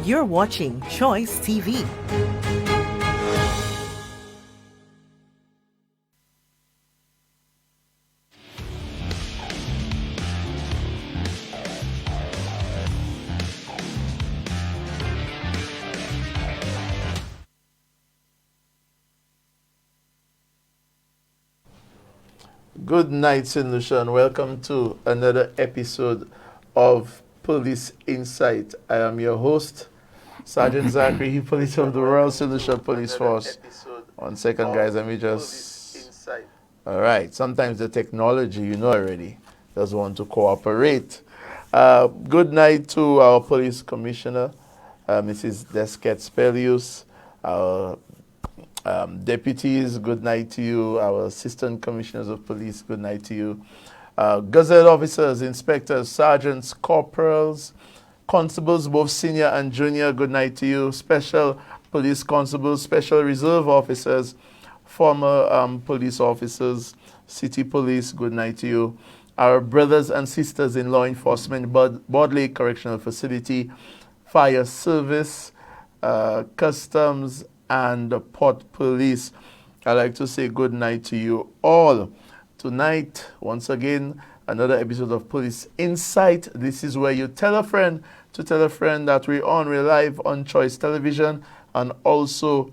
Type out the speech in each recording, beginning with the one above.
You're watching Choice TV. Good night, St. Lucia, and welcome to another episode of Police Insight. I am your host, Sergeant Zachary, Police of the Royal St. Lucia Police Force. 1 second, guys, let me just... All right, sometimes the technology, you know already, doesn't want to cooperate. Good night to our Police Commissioner, Mrs. Desket Spelius, our deputies, good night to you. Our assistant commissioners of police, good night to you. Gazette officers, inspectors, sergeants, corporals, constables, both senior and junior, good night to you. Special police constables, special reserve officers, former police officers, city police, good night to you. Our brothers and sisters in law enforcement, Bodley Correctional Facility, fire service, customs, and the Port Police. I'd like to say good night to you all. Tonight, once again, another episode of Police Insight. This is where you tell a friend to tell a friend that we're live on Choice Television and also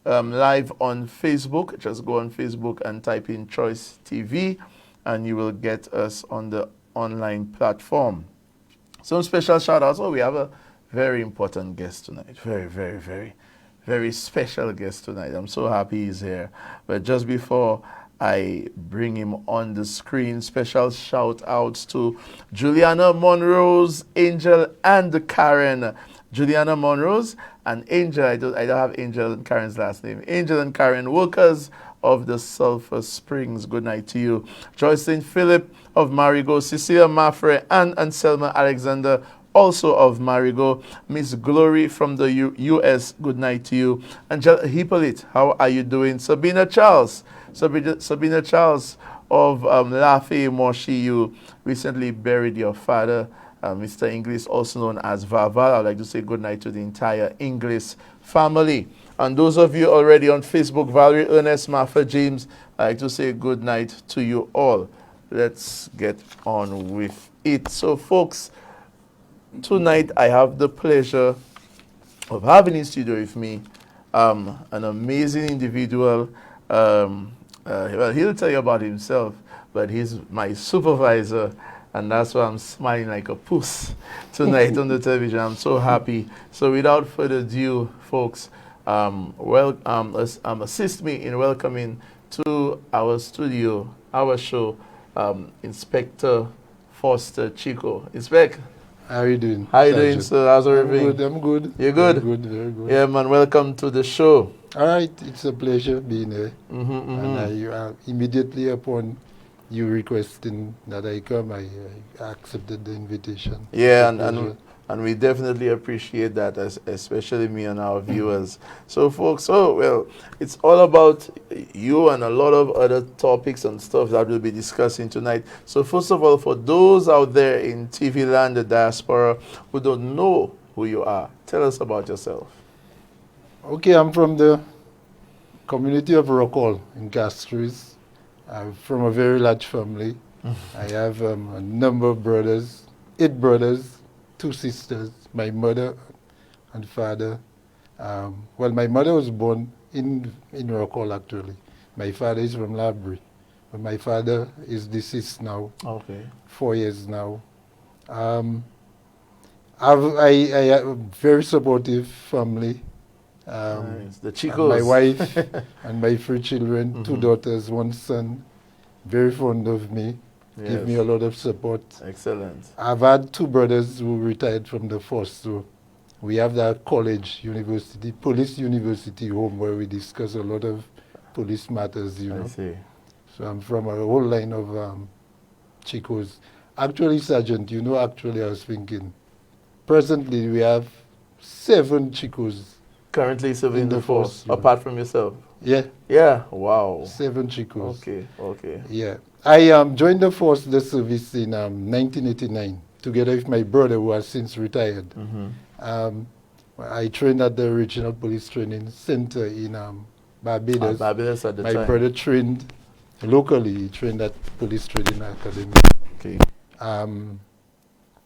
live on Facebook. Just go on Facebook and type in Choice TV and you will get us on the online platform. Some special shout outs. Oh, we have a very important guest tonight. Very special guest tonight. I'm so happy he's here. But just before I bring him on the screen, special shout outs to Juliana Monrose, Angel, and Karen. Juliana Monrose and Angel, I don't have Angel and Karen's last name. Angel and Karen, workers of the Sulphur Springs. Good night to you. Joycelyn Phillip of Marigo, Cecilia Maffrey, and Selma Alexander, also of Marigo. Miss Glory from the U.S., good night to you. Angela Hippolyte, how are you doing? Sabina Charles of Lafayette Moshi, you recently buried your father, Mr. Inglis, also known as Vaval. I'd like to say good night to the entire Inglis family. And those of you already on Facebook, Valerie, Ernest, Martha, James, I'd like to say good night to you all. Let's get on with it. So, folks, tonight I have the pleasure of having in studio with me an amazing individual. Well, he'll tell you about himself, but he's my supervisor, and that's why I'm smiling like a puss tonight on the television. I'm so happy. So without further ado, folks, assist me in welcoming to our studio, our show, Inspector Foster Chiquot. Inspector. How are you doing? How are you doing, sir? How's everything? I'm good. You're good? I'm good, very good. Yeah, man, welcome to the show. All right, it's a pleasure being here. And I immediately upon you requesting that I come, I accepted the invitation. Yeah, and we definitely appreciate that, especially me and our viewers. So, folks, it's all about you and a lot of other topics and stuff that we'll be discussing tonight. So, first of all, for those out there in TV land, the diaspora, who don't know who you are, tell us about yourself. Okay, I'm from the community of Rockall in Castries. I'm from a very large family. I have a number of brothers, 8 brothers, 2 sisters, my mother and father. Well, my mother was born in Rockall, actually. My father is from Labrie, but my father is deceased now. Okay. 4 years now. I have a very supportive family. Nice. The Chicos. My wife and my 3 children, 2 daughters, 1 son, very fond of me. Yes. Give me a lot of support. Excellent. I've had 2 brothers who retired from the force, so we have that college, university, police university home where we discuss a lot of police matters, you know. I see. So I'm from a whole line of Chicos. Actually, Sergeant, you know, actually I was thinking, presently we have 7 Chicos. Currently serving in the force, yeah. apart from yourself? Yeah. Yeah, wow. 7 Chicos. Okay. Yeah. I joined the force, the service in 1989, together with my brother, who has since retired. I trained at the Regional Police Training Center in Barbados. Barbados at the My time. brother trained locally. He trained at Police Training Academy. Okay.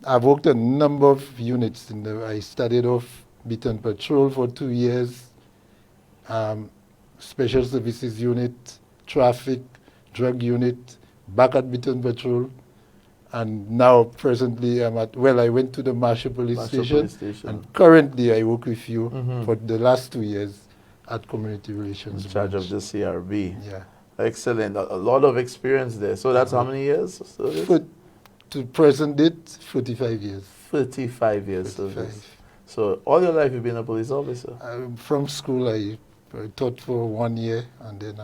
I've worked a number of units. I started off Beaton Patrol for 2 years, Special Services Unit, Traffic, Drug Unit, back at Beaton Patrol, and now presently I went to the Marshall Police Station, and currently I work with you for the last 2 years at Community Relations. In charge of the CRB. Yeah. Excellent. A lot of experience there. So that's how many years? To present date, 45 years. 35 years service. So all your life you've been a police officer? From school, I taught for 1 year, and then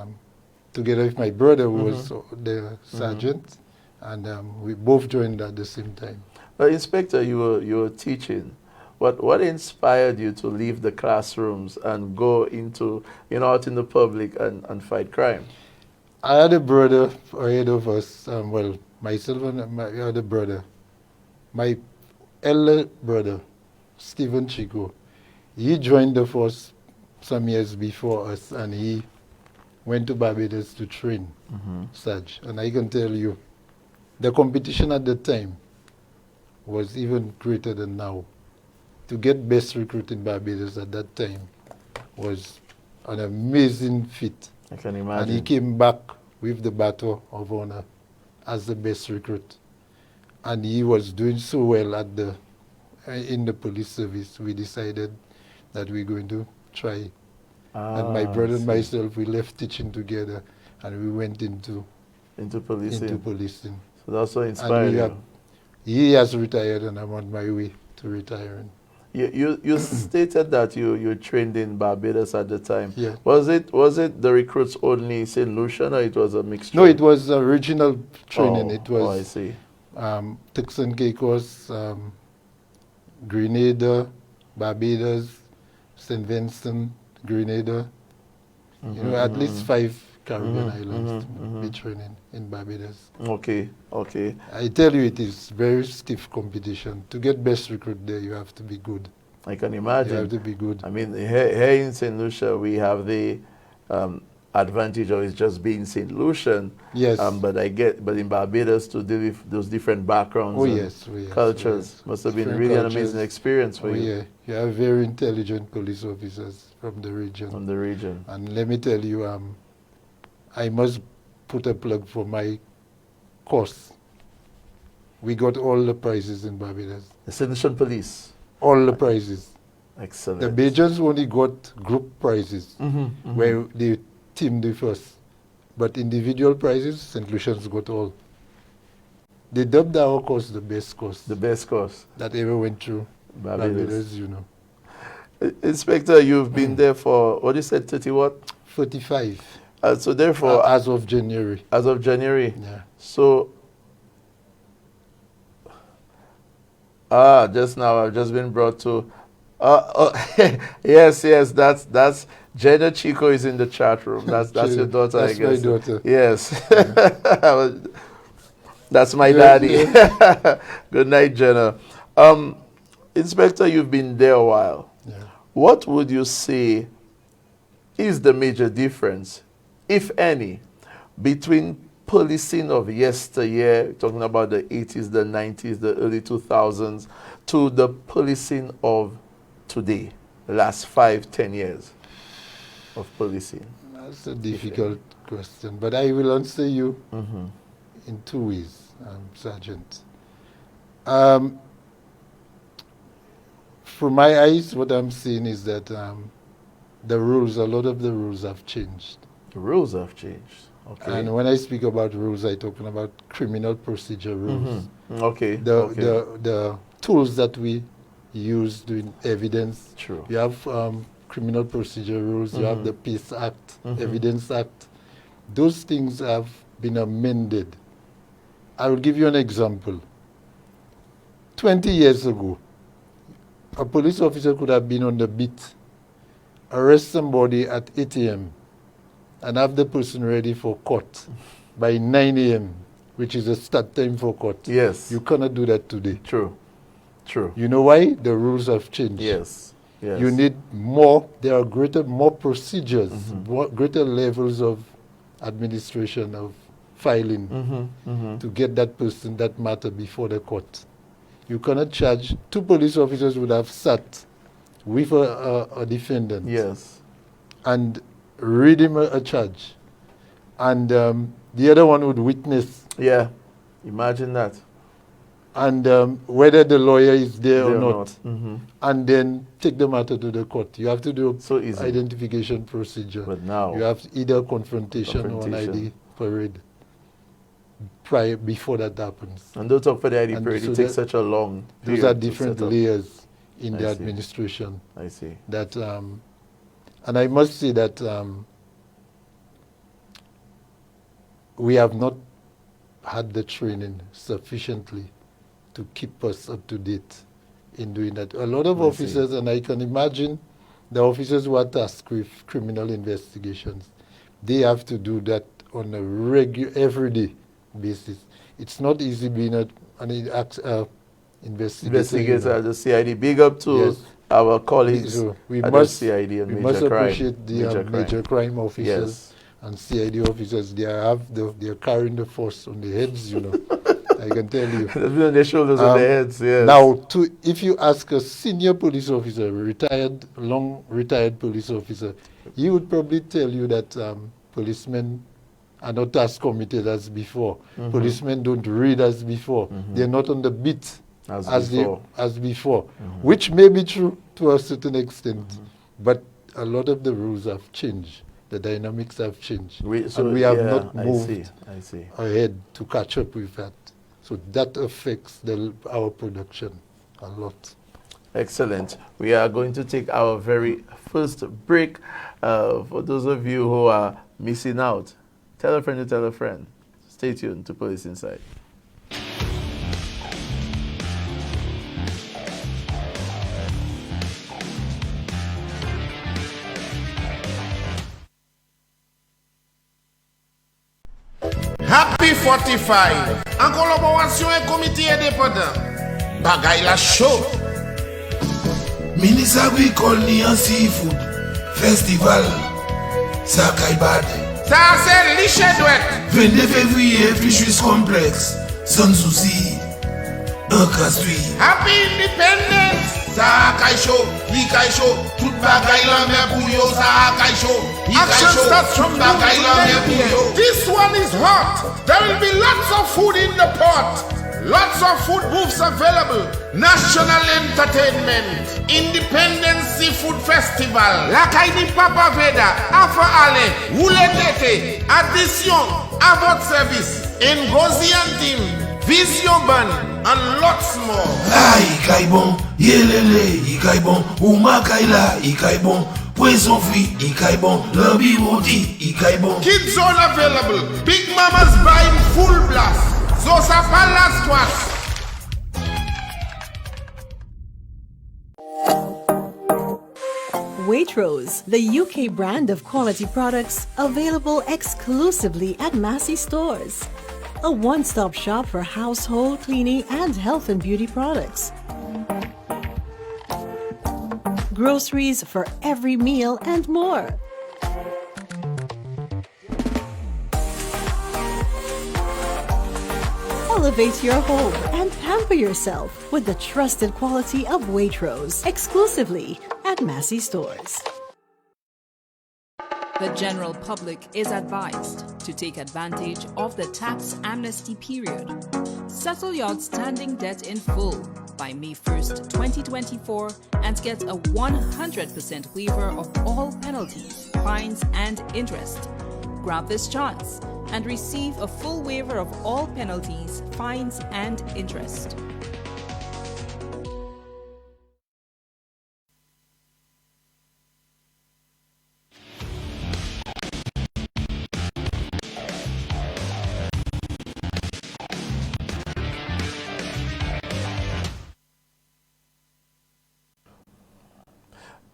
together with my brother, who was the sergeant, and we both joined at the same time. Inspector, you were teaching. What inspired you to leave the classrooms and go into, out in the public and fight crime? I had a brother ahead of us, myself and my other brother. My elder brother, Stephen Chiquot, he joined the force some years before us, and he went to Barbados to train Sarge. And I can tell you, the competition at the time was even greater than now. To get best recruit in Barbados at that time was an amazing feat. I can imagine. And he came back with the Battle of Honor as the best recruit. And he was doing so well in the police service. We decided that we're going to try. And my brother and myself, we left teaching together, and we went into policing. So that's so inspiring. He has retired, and I'm on my way to retiring. You stated that you trained in Barbados at the time. Yeah. Was it the recruits only St. Lucian, or it was a mixture? No, it was regional training. It was I see. Turks and Caicos, Grenada, Barbados, St. Vincent, Grenada. At least 5 Caribbean islands be training in Barbados. Okay. I tell you, it is very stiff competition. To get best recruit there, you have to be good. I can imagine. You have to be good. I mean, here in St. Lucia, we have the advantage of it just being St. Lucian. Yes. But in Barbados, to deal with those different backgrounds and cultures must have been really an amazing experience for you. Yeah, you have very intelligent police officers from the region. And let me tell you, I must put a plug for my course. We got all the prizes in Barbados. The St. Lucian Police? All the prizes. Excellent. The Bajans only got group prizes, where they teamed with us. But individual prizes, St. Lucians got all. They dubbed our course the best course. The best course. That ever went through Barbados, Inspector, you've been there for, what you said, 30 what? 45. So therefore... as of January. As of January. Yeah. So... just now I've just been brought to... yes, that's Jenna Chico is in the chat room. That's your daughter, I guess. That's my daughter. Yes. That's my daddy. Good night, Jenna. Inspector, you've been there a while. Yeah. What would you say is the major difference, if any, between policing of yesteryear, talking about the 80s, the 90s, the early 2000s, to the policing of today, the last 5-10 years of policing? That's a difficult question, but I will answer you in 2 ways, Sergeant. From my eyes, what I'm seeing is that a lot of the rules have changed. The rules have changed. Okay. And when I speak about rules, I'm talking about criminal procedure rules. Okay. The tools that we use doing evidence. True. You have criminal procedure rules. You have the Peace Act, Evidence Act. Those things have been amended. I will give you an example. 20 years ago, a police officer could have been on the beat, arrest somebody at 8 a.m., and have the person ready for court by 9 a.m. which is a start time for court. Yes. You cannot do that today. True. True. You know why? The rules have changed. Yes. Yes. You need more, there are more procedures, greater levels of administration, of filing to get that person, that matter before the court. You cannot charge. 2 police officers would have sat with a defendant. Yes. And read him a charge. And the other one would witness. Yeah. Imagine that. And whether the lawyer is there or not. Mm-hmm. And then take the matter to the court. You have to do So easy. identification procedure. But now you have either confrontation or an ID parade before that happens. And don't talk for the ID And parade. so It takes such a long Those period are to different set up. layers in I the see. administration. I see. That and I must say that we have not had the training sufficiently to keep us up to date in doing that. A lot of officers, and I can imagine the officers who are tasked with criminal investigations, they have to do that on a everyday basis. It's not easy being an investigator. At the CID. Big up to our colleagues So we at must, the CID and we major must crime. appreciate the major crime officers and CID officers. They are carrying the force on their heads, you know. I can tell you. That's been on their shoulders and their heads, yes. Now, if you ask a senior police officer, long retired police officer, he would probably tell you that policemen are not as committed as before. Policemen don't read as before. They're not on the beat as before, which may be true to a certain extent. But a lot of the rules have changed. The dynamics have changed. We have not moved ahead to catch up with that. So that affects our production a lot. Excellent. We are going to take our very first break. For those of you who are missing out, tell a friend to tell a friend. Stay tuned to Police Insight. Happy 45 en collaboration avec comité indépendant. Bagay la show. Ministre agricole ni en seafood festival Sakaibad. Ça c'est liché douette. 22 février fichus complexe sans souci un casse-tuile. Happy Independence. Sakai show, Ikai show, tout bagay la mer pour yo. Sakai show, Ikai show, tout bagay la mer pour yo. This one is hot. There will be lots of food in the pot. Lots of food booths available. National entertainment. Independence Seafood Festival. Lakay di Papa Veda. Afa Ale. Oule Tete. Addition. À votre service. Ngozi Antim. Vision Ban. And lots more. Ah, Ikaibon, yelele, Ikaibon, Umakaila, Ikaibon, Poison free, Ikaibon, Lobby Woody, Ikaibon. Kids zone available. Big Mama's buying full blast. Zosa Palace Squash. Waitrose, the UK brand of quality products available exclusively at Massey stores. A one-stop shop for household cleaning and health and beauty products. Groceries for every meal and more. Elevate your home and pamper yourself with the trusted quality of Waitrose, exclusively at Massey stores. The general public is advised to take advantage of the tax amnesty period. Settle your outstanding debt in full by May 1st, 2024 and get a 100% waiver of all penalties, fines, and interest. Grab this chance and receive a full waiver of all penalties, fines, and interest.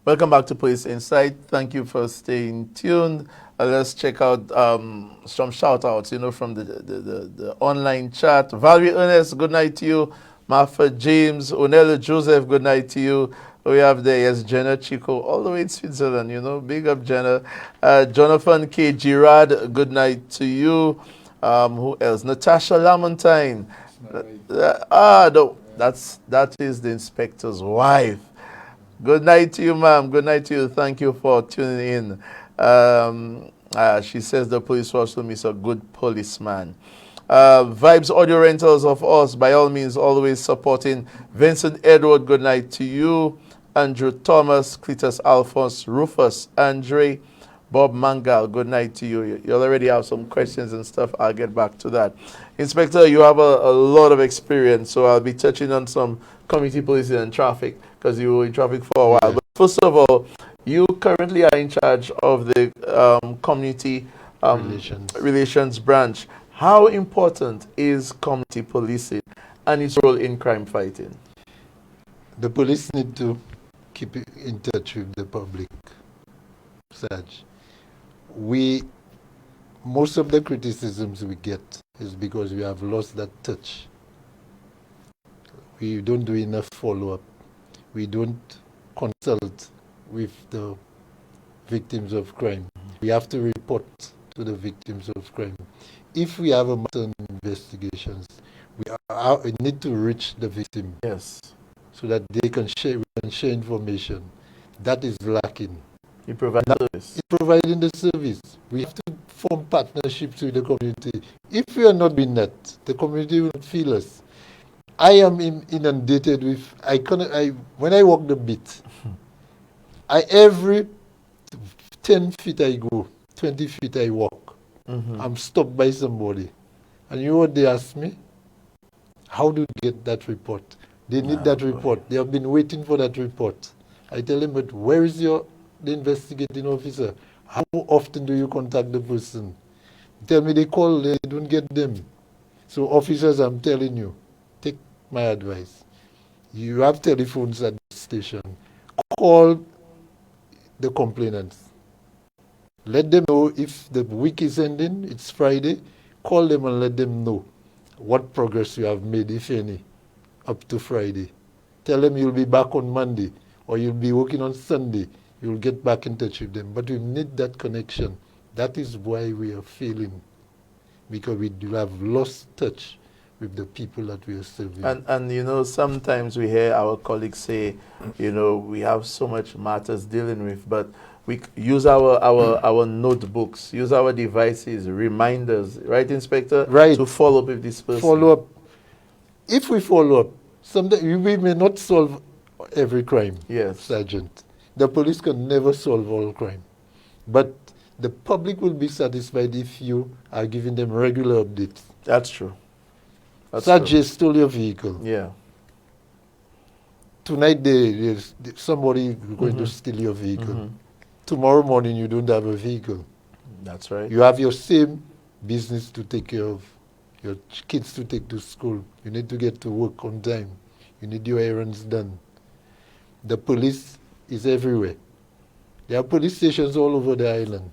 Welcome back to Police Insight. Thank you for staying tuned. Let's check out some shout-outs, from the online chat. Valerie Ernest, good night to you. Martha James, Onella Joseph, good night to you. We have there, yes, Jenna Chico, all the way in Switzerland, big up Jenna. Jonathan K. Girard, good night to you. Who else? Natasha Lamontine. No, that is the inspector's wife. Good night to you, ma'am. Good night to you. Thank you for tuning in. She says the police force is a good policeman. Vibes Audio Rentals of us, by all means, always supporting. Vincent Edward, good night to you. Andrew Thomas, Cletus Alphonse, Rufus, Andre, Bob Mangal, good night to you. You already have some questions and stuff. I'll get back to that. Inspector, you have a lot of experience, so I'll be touching on some community policing and traffic because you were in traffic for a while. But first of all, you currently are in charge of the community relations branch. How important is community policing and its role in crime fighting? The police need to keep in touch with the public, Saj. Most of the criticisms we get is because we have lost that touch. We don't do enough follow-up. We don't consult with the victims of crime. We have to report to the victims of crime. If we have a matter in investigations, we need to reach the victim. Yes. So that we can share information. That is lacking. You provide service. It's providing the service. We have to form partnerships with the community. If we are not doing that, the community will feel us. I am inundated with, when I walk the beat, every 10 feet I go, 20 feet I walk, I'm stopped by somebody. And you know what they ask me? How do you get that report? They need that report. They have been waiting for that report. I tell them, but where is the investigating officer? How often do you contact the person? Tell me they call, they don't get them. So officers, I'm telling you, take my advice. You have telephones at the station. Call the complainants. Let them know if the week is ending, it's Friday, call them and let them know what progress you have made, if any, up to Friday. Tell them you'll be back on Monday or you'll be working on Sunday. You'll get back in touch with them. But we need that connection. That is why we are failing, because we do have lost touch with the people that we are serving. And sometimes we hear our colleagues say, we have so much matters dealing with, but we use our notebooks, use our devices, reminders, right, Inspector? Right. To follow up with this person. Follow up. If we follow up, sometimes we may not solve every crime, yes, Sergeant. The police can never solve all crime. But the public will be satisfied if you are giving them regular updates. That's true. Sergeant stole your vehicle. Yeah. Tonight there's somebody going to steal your vehicle. Tomorrow morning you don't have a vehicle. That's right. You have your same business to take care of, your kids to take to school. You need to get to work on time. You need your errands done. The police is everywhere. There are police stations all over the island.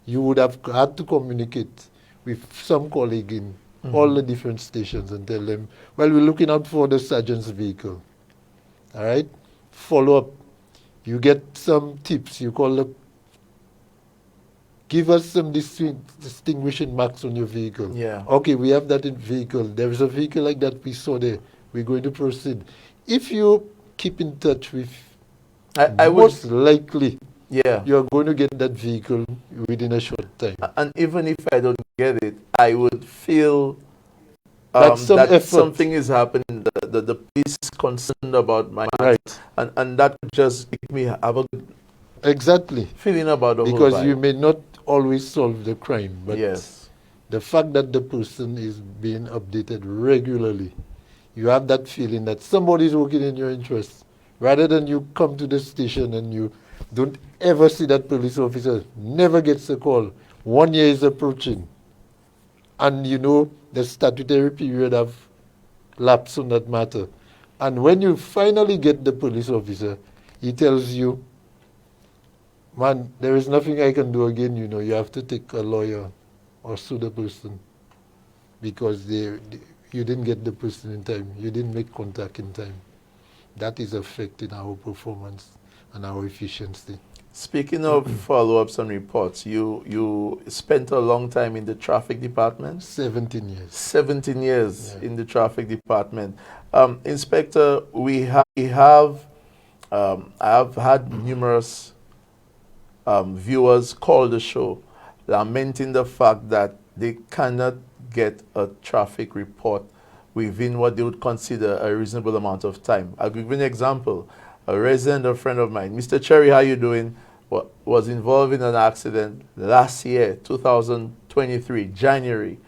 You would have had to communicate with some colleague in all the different stations and tell them, well, we're looking out for the sergeant's vehicle. All right? Follow up. You get some tips. You call up. Give us some distinguishing marks on your vehicle. Yeah. Okay, we have that in vehicle. There is a vehicle like that we saw there. We're going to proceed. If you keep in touch with, I most likely, yeah, you're going to get that vehicle within a short time. And even if I don't get it, I would feel that something is happening. The police is concerned about my matter, and that would just make me have a good feeling about the whole because vibe. you may not always solve the crime, but yes, the fact that the person is being updated regularly, you have that feeling that somebody is working in your interest. Rather than you come to the station and you don't ever see that police officer, never gets a call. 1 year is approaching. And the statutory period have lapsed on that matter. And when you finally get the police officer, he tells you, Man, there is nothing I can do again, you know. You have to take a lawyer or sue the person because you didn't get the person in time. You didn't make contact in time. That is affecting our performance and our efficiency. Speaking of follow-ups and reports, you spent a long time in the traffic department? 17 years. 17 years Yeah. in the traffic department. Inspector, I have had numerous viewers call the show lamenting the fact that they cannot get a traffic report within what they would consider a reasonable amount of time. I'll give you an example. A resident, a friend of mine, Mr. Cherry, how you doing? Was involved in an accident last year, 2023, January,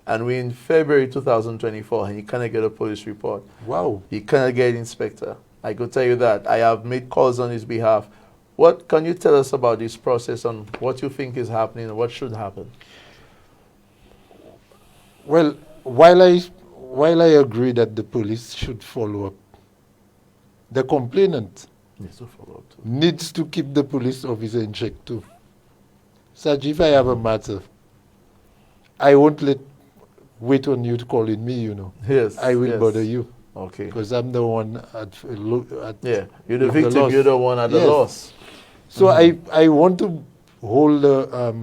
and we're in February 2024, and he cannot get a police report. Wow. He cannot get inspector. I could tell you that. I have made calls on his behalf. What can you tell us about this process and what you think is happening and what should happen? Well, while I agree that the police should follow up, the complainant Needs to follow up too. needs to keep the police officer in check too. Saj, if I have a matter, I won't wait on you to call in me, you know. Yes. I will yes. bother you Okay. because I'm the one at Yeah. You're the with victim, loss. you're the one at the Yes. loss. So I want to hold the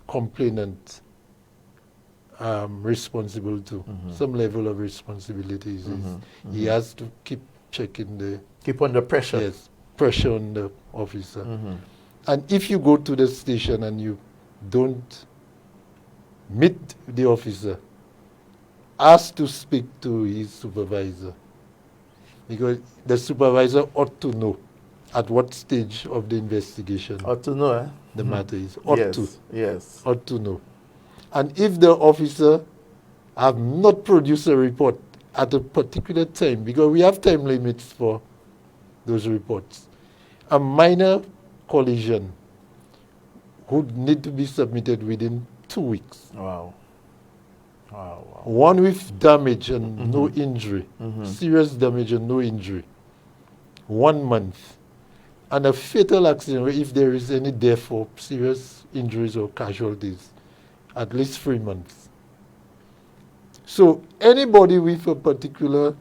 complainant responsible to some level of responsibilities. He has to keep checking the Keep under pressure. pressure on the officer. And if you go to the station and you don't meet the officer, ask to speak to his supervisor, because the supervisor ought to know at what stage of the investigation Ought to know, eh? the matter is. Ought yes. to. Yes. Ought to know. And if the officer have not produced a report at a particular time, because we have time limits for those reports, a minor collision would need to be submitted within 2 weeks. Wow. Wow. Wow. One with damage and no injury, serious damage and no injury, 1 month. And a fatal accident, where if there is any death or serious injuries or casualties, at least 3 months. So anybody with a particular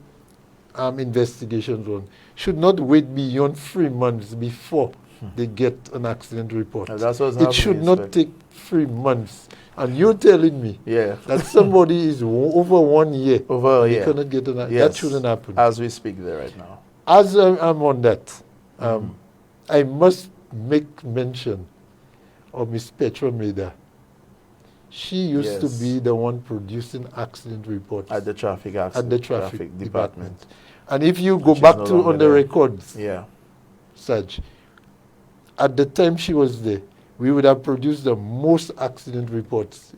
investigation zone should not wait beyond 3 months before they get an accident report. And that's what's It should happening, not Inspector. take 3 months. And you're telling me Yeah. that somebody is over 1 year, Over a they year. cannot get an Yes. That shouldn't happen. As we speak there right now. As I'm on that, I must make mention of Miss Petra Meda. She used to Yes. be the one producing accident reports At the traffic at accident. the traffic department. department. And if you go She's back no to longer on the there. records, Yeah. Saj, at the time she was there, we would have produced the most accident reports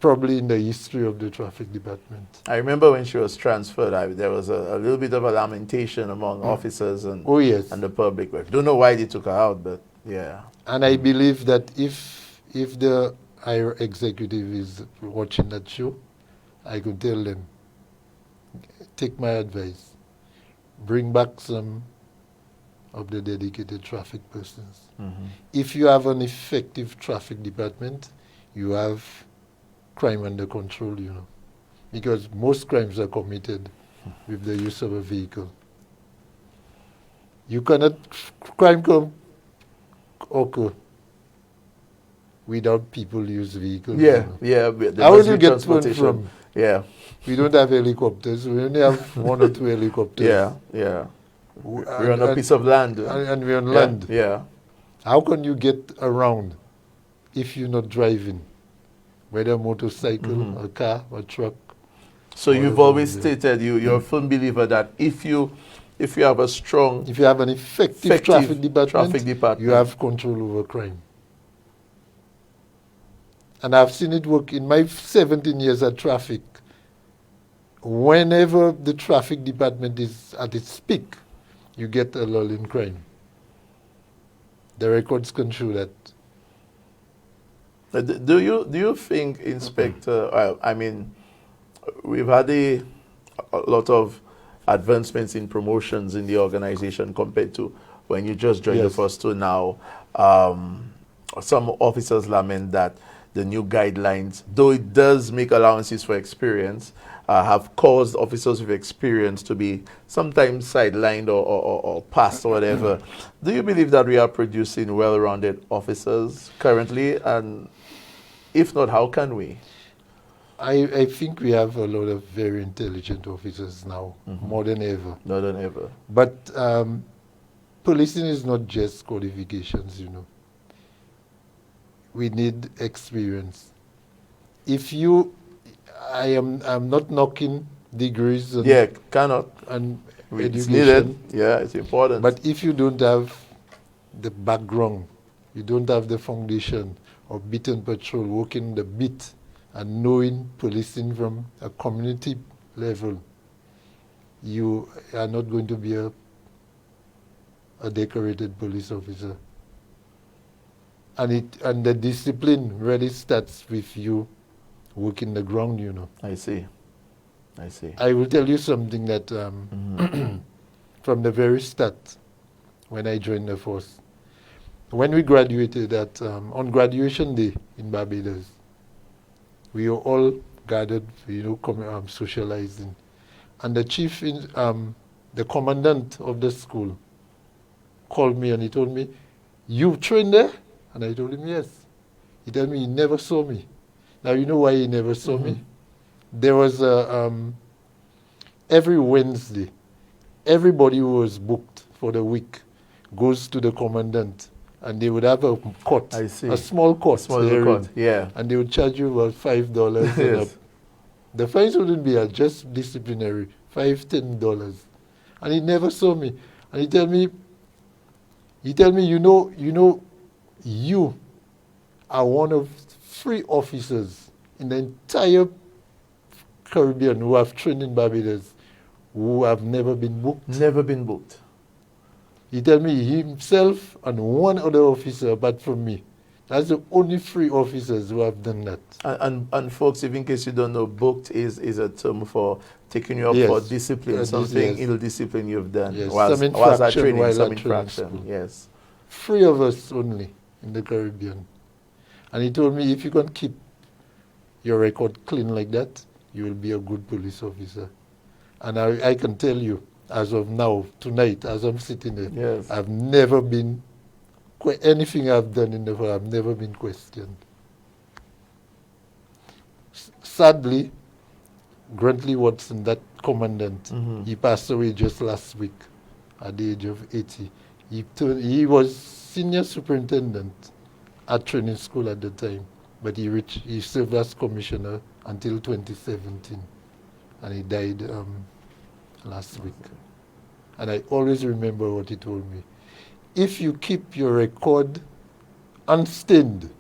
probably in the history of the traffic department. I remember when she was transferred, there was a little bit of a lamentation among officers and, Oh yes. and the public. I don't know why they took her out, but yeah. And I believe that if the higher executive is watching that show, I could tell them, take my advice, bring back some of the dedicated traffic persons. If you have an effective traffic department, you have crime under control, you know, because most crimes are committed with the use of a vehicle. You cannot, crime can occur without people use vehicles. Yeah, you know. yeah. there How must will you be get to and transportation. from? Yeah, We don't have helicopters. We only have 1 or 2 helicopters. yeah, yeah. We're on a piece of land. And we're on Yeah, land. Yeah. How can you get around if you're not driving? Whether a motorcycle, a car, a truck. So you've Whatever always it is. stated you're a firm believer that if you have a strong If you have an effective traffic department, you have control over crime. And I've seen it work in my 17 years at traffic. Whenever the traffic department is at its peak, you get a lull in crime. The records can show that. Do you think, Inspector? I mean, we've had a lot of advancements in promotions in the organization compared to when you just joined the Yes. force to now. Some officers lament that the new guidelines, though it does make allowances for experience, have caused officers with experience to be sometimes sidelined or passed or whatever. Do you believe that we are producing well-rounded officers currently? And if not, how can we? I think we have a lot of very intelligent officers now, more than ever. More than ever. But policing is not just qualifications, you know. We need experience. I'm not knocking degrees and, Yeah, cannot. and It's education, needed. Yeah, it's important. but if you don't have the background, you don't have the foundation of beat and patrol, working the beat and knowing policing from a community level, you are not going to be a decorated police officer. And the discipline really starts with you working the ground, you know. I see. I will tell you something that from the very start, when I joined the force, when we graduated on graduation day in Barbados, we were all gathered, you know, socializing, and the chief, the commandant of the school, called me and he told me, "You trained there?" And I told him yes. He told me he never saw me. Now you know why he never saw me. There was every Wednesday, everybody who was booked for the week goes to the commandant, and they would have a court, I see. a small court, Court, yeah. and they would charge you about $5 and up. Yes. The fines wouldn't be just disciplinary, $5-10, and he never saw me. And he tell me, you are one of 3 officers in the entire Caribbean who have trained in Barbados who have never been booked. Never been booked. He tell me himself and one other officer apart from me. That's the only 3 officers who have done that. And folks, if in case you don't know, booked is a term for taking you up Yes. for discipline, something yes. ill discipline you've done. Yes. Was Some that infraction training, while some at training infraction. school. Yes. 3 of us only in the Caribbean. And he told me, if you can keep your record clean like that, you will be a good police officer. And I can tell you, as of now, tonight, as I'm sitting there, Yes. I've never been, anything I've done in the world, I've never been questioned. Sadly, Grantley Watson, that commandant, he passed away just last week at the age of 80. He was senior superintendent at training school at the time, but he served as commissioner until 2017, and he died last week. And I always remember what he told me. If you keep your record unstained,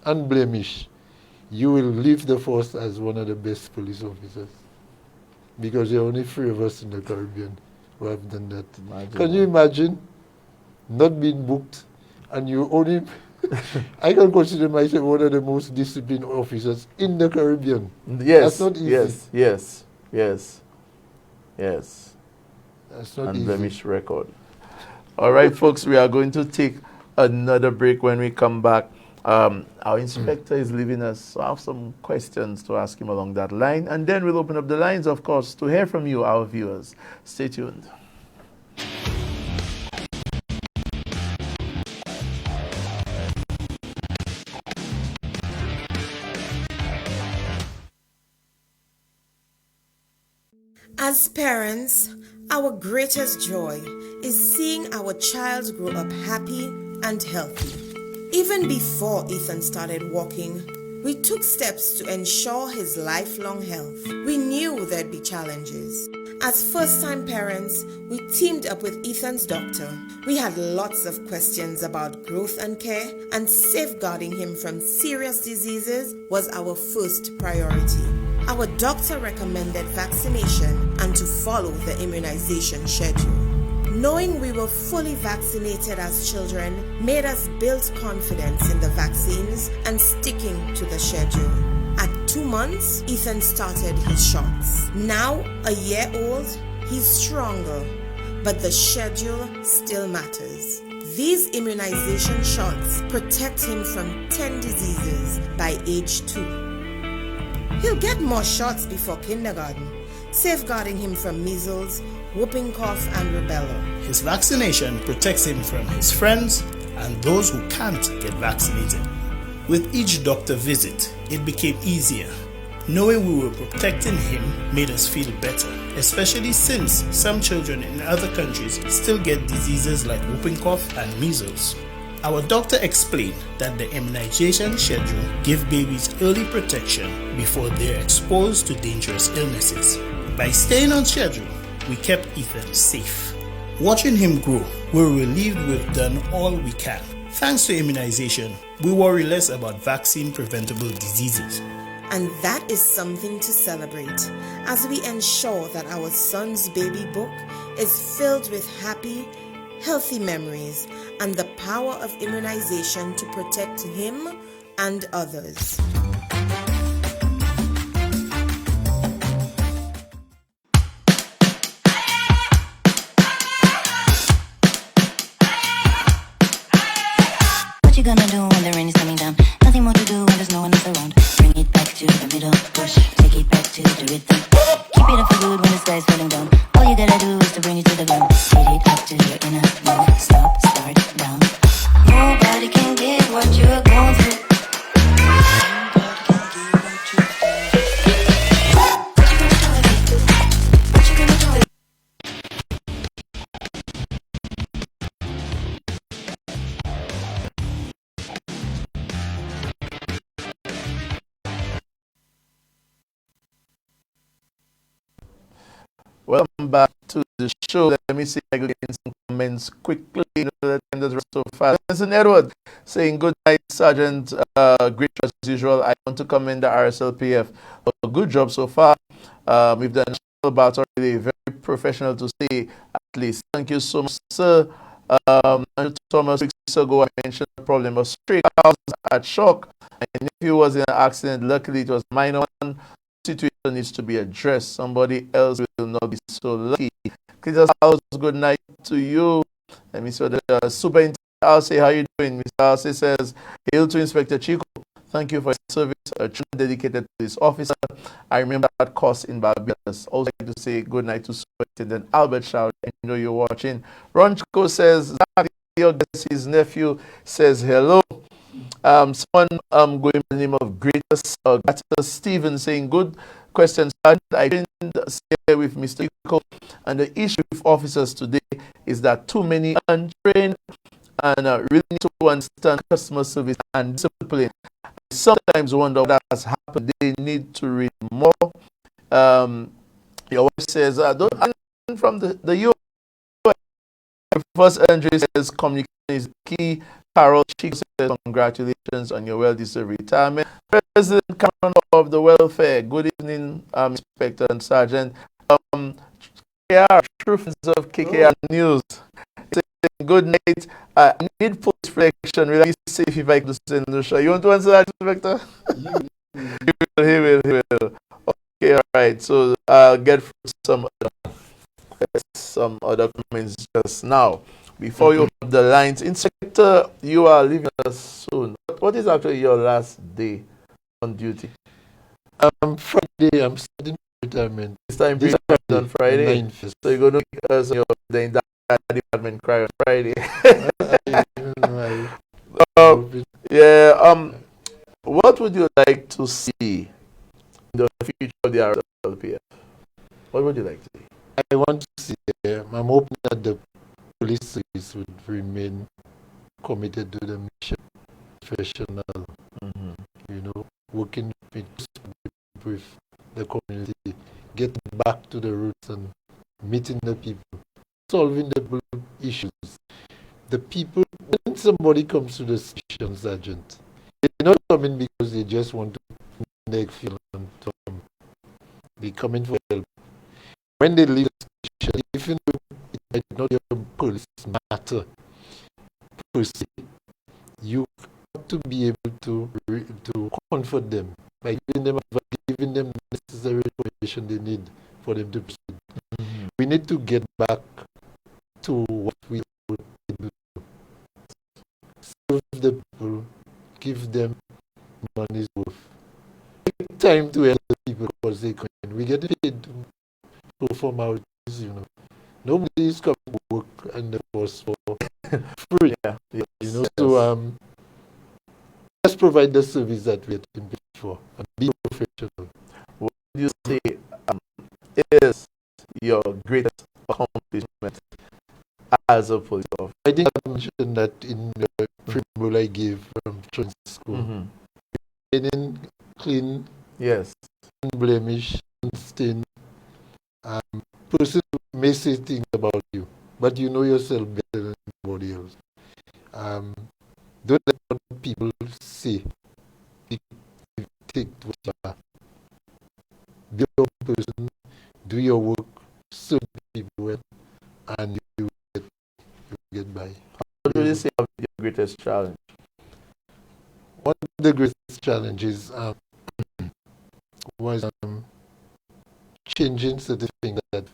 unblemished, you will leave the force as one of the best police officers. Because there are only 3 of us in the Caribbean who have done that. Imagine Can you imagine not being booked and you only... I can consider myself one of the most disciplined officers in the Caribbean. Yes. That's not easy. Yes. That's not easy. Unblemished record. All right, folks, we are going to take another break. When we come back, our inspector is leaving us, so I have some questions to ask him along that line, and then we'll open up the lines, of course, to hear from you, our viewers. Stay tuned. As parents, our greatest joy is seeing our child grow up happy and healthy. Even before Ethan started walking, we took steps to ensure his lifelong health. We knew there'd be challenges. As first-time parents, we teamed up with Ethan's doctor. We had lots of questions about growth and care, and safeguarding him from serious diseases was our first priority. Our doctor recommended vaccination and to follow the immunization schedule. Knowing we were fully vaccinated as children made us build confidence in the vaccines and sticking to the schedule. At 2 months, Ethan started his shots. Now, a year old, he's stronger, but the schedule still matters. These immunization shots protect him from 10 diseases by age 2. He'll get more shots before kindergarten, safeguarding him from measles, whooping cough, and rubella. His vaccination protects him from his friends and those who can't get vaccinated. With each doctor visit, it became easier. Knowing we were protecting him made us feel better, especially since some children in other countries still get diseases like whooping cough and measles. Our doctor explained that the immunization schedule gives babies early protection before they're exposed to dangerous illnesses. By staying on schedule, we kept Ethan safe. Watching him grow, we're relieved we've done all we can. Thanks to immunization, we worry less about vaccine-preventable diseases. And that is something to celebrate as we ensure that our son's baby book is filled with happy, healthy memories and the power of immunization to protect him and others. What you gonna do when the rain is coming down? Nothing more to do when there's no one else around. Bring it back to the middle, push, take it back to the rhythm. Keep it up for good when the sky's falling down. All you gotta do is to bring it to the ground. Hit it up to your inner move, stop, start, down. Nobody can get what you're going through. Welcome back to the show. Let me see if I can get some comments quickly. You know, the time does run so fast. Listen, Edward saying, good night, Sergeant. Great as usual. I want to commend the RSLPF. Good job so far. We've done a battle already. Very professional to say, at least. Thank you so much, sir. Thomas, weeks ago, I mentioned the problem of stray cows at Shock. My nephew was in an accident. Luckily, it was a minor one. Situation needs to be addressed. Somebody else will not be so lucky. Cletus House, good night to you. Let me see what the Superintendent Alce, how you doing? Mr. Alce says, hail to Inspector Chiquot. Thank you for your service, a true dedicated police officer. I remember that course in Barbados. Also like to say good night to Superintendent Albert Shaw. I know you're watching. Ronchko says, your guest, his nephew says hello. Someone going by the name of Greatest Stephen saying, good question, Sergeant. I didn't stay with Mr. Chiquot, and the issue with officers today is that too many untrained and really need to understand customer service and discipline. I sometimes wonder what has happened. They need to read more. Your wife says, don't from the US. First Andre says, communication is key. Carol Chico says, congratulations on your well-deserved retirement. President Cameron of the Welfare, good evening, Inspector and Sergeant. KKR, true friends of KKR News. Saying, good night. I need police protection. Really safe if I could send the show. You want to answer that, Inspector? He will. Okay, all right. So I'll get some other comments just now. Before you open the lines, Inspector, you are leaving us soon. What is actually your last day on duty? Friday, I'm starting retirement. Starting retirement on Friday? So you're going to make us the department cry on Friday. What would you like to see in the future of the RLPF? What would you like to see? I want to see, I'm hoping that the police service would remain committed to the mission, professional, working with the community, getting back to the roots and meeting the people, solving the issues. The people, when somebody comes to the station, Sergeant, they're not coming because they just want to make feel and they come in for help. When they leave the station, even though it might not be a police matter per se, you have to be able to comfort them by giving them the necessary information they need for them to proceed. We need to get back to what we do. Serve the people, give them money's worth. Take time to help the people because they can. We get paid to perform our duties, you know. Nobody is coming to work and the force for free. Yeah. Yes. You know, Yes. so let's provide the service that we're getting paid for and be professional. What would you say is your greatest accomplishment as a police officer? I think I mentioned that in the preamble I gave from training school. Mm-hmm. Getting clean, Yes. unblemished, unstained. Person may say things about you, but you know yourself better than anybody else. Don't let what people say take what you are. Be your own person, do your work, serve people well, and you get by. What would you say is your greatest challenge? One of the greatest challenges was changing certain things that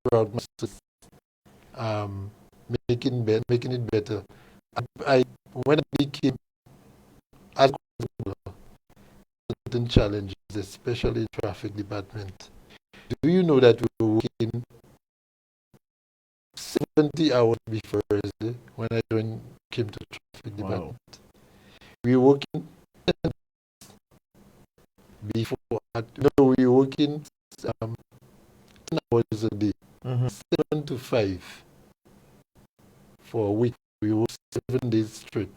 throughout my service, making it better. When I became as certain challenges, especially in traffic department. Do you know that we were working 70 hours before Thursday when I came to traffic department? We were working 10 before. No, we were working 10 hours a day, 7 to 5 for a week. We work 7 days straight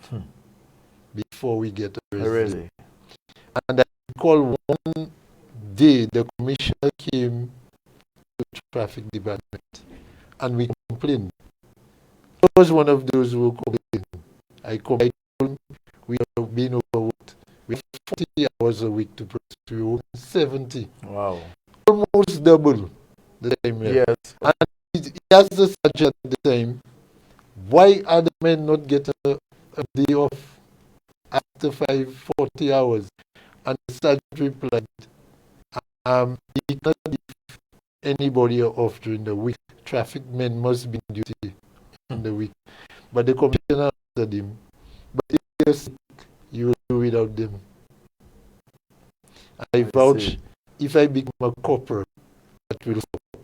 before we get arrested. Really? And I recall one day the commissioner came to traffic department and we complained. I was one of those who complained. I told him we are being overworked. We have 40 hours a week to produce. We work 70. Wow. Almost double the time. Yes. And he asked the sergeant at the time, why are the men not getting a day off after 40 hours? And the sergeant replied, he cannot give anybody off during the week. Traffic men must be on duty in the week. But the commissioner answered him, but if you're sick, you will do without them. I vouch, if I become a corporal, that will stop.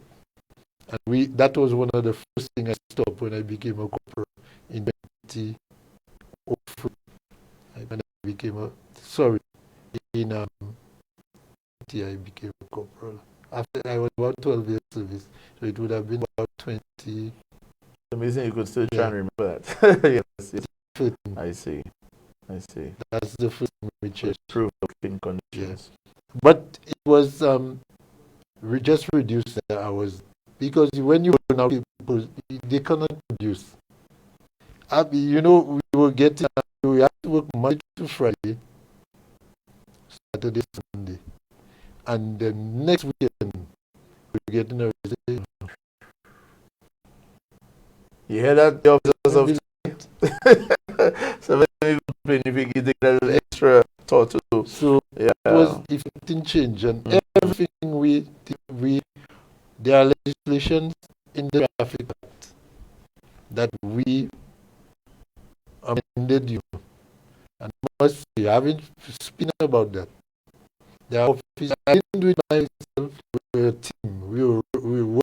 And that was one of the first things I stopped when I became a corporal in 2003. When I became in I became a corporal. After I was about 12 years service, so it would have been about 20. It's amazing you could still try and remember that. Yes. I see. That's the first thing we changed. Prove working conditions. Yes. But it was just reduce the hours because when you burn out people, they cannot produce. You know, we have to work Monday to Friday, Saturday, Sunday, and the next weekend we're getting a visit. You hear that, the officers of so maybe if you give a little extra thought to do. So yeah. It was if it didn't change and everything there are legislations in the traffic act that we amended you. And must be having spoken about that. The office, I didn't do it myself. We were a team. We were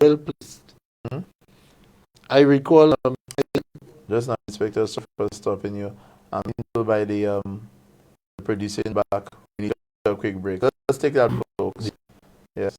well placed. I recall. Just now, Inspector, for stopping you. I'm told by the producing back. We need a quick break. Let's take that, folks. Yes.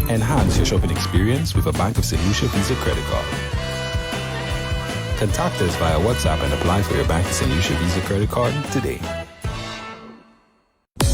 Enhance your shopping experience with a Bank of St. Lucia Visa credit card. Contact us via WhatsApp and apply for your Bank of St. Lucia Visa credit card today.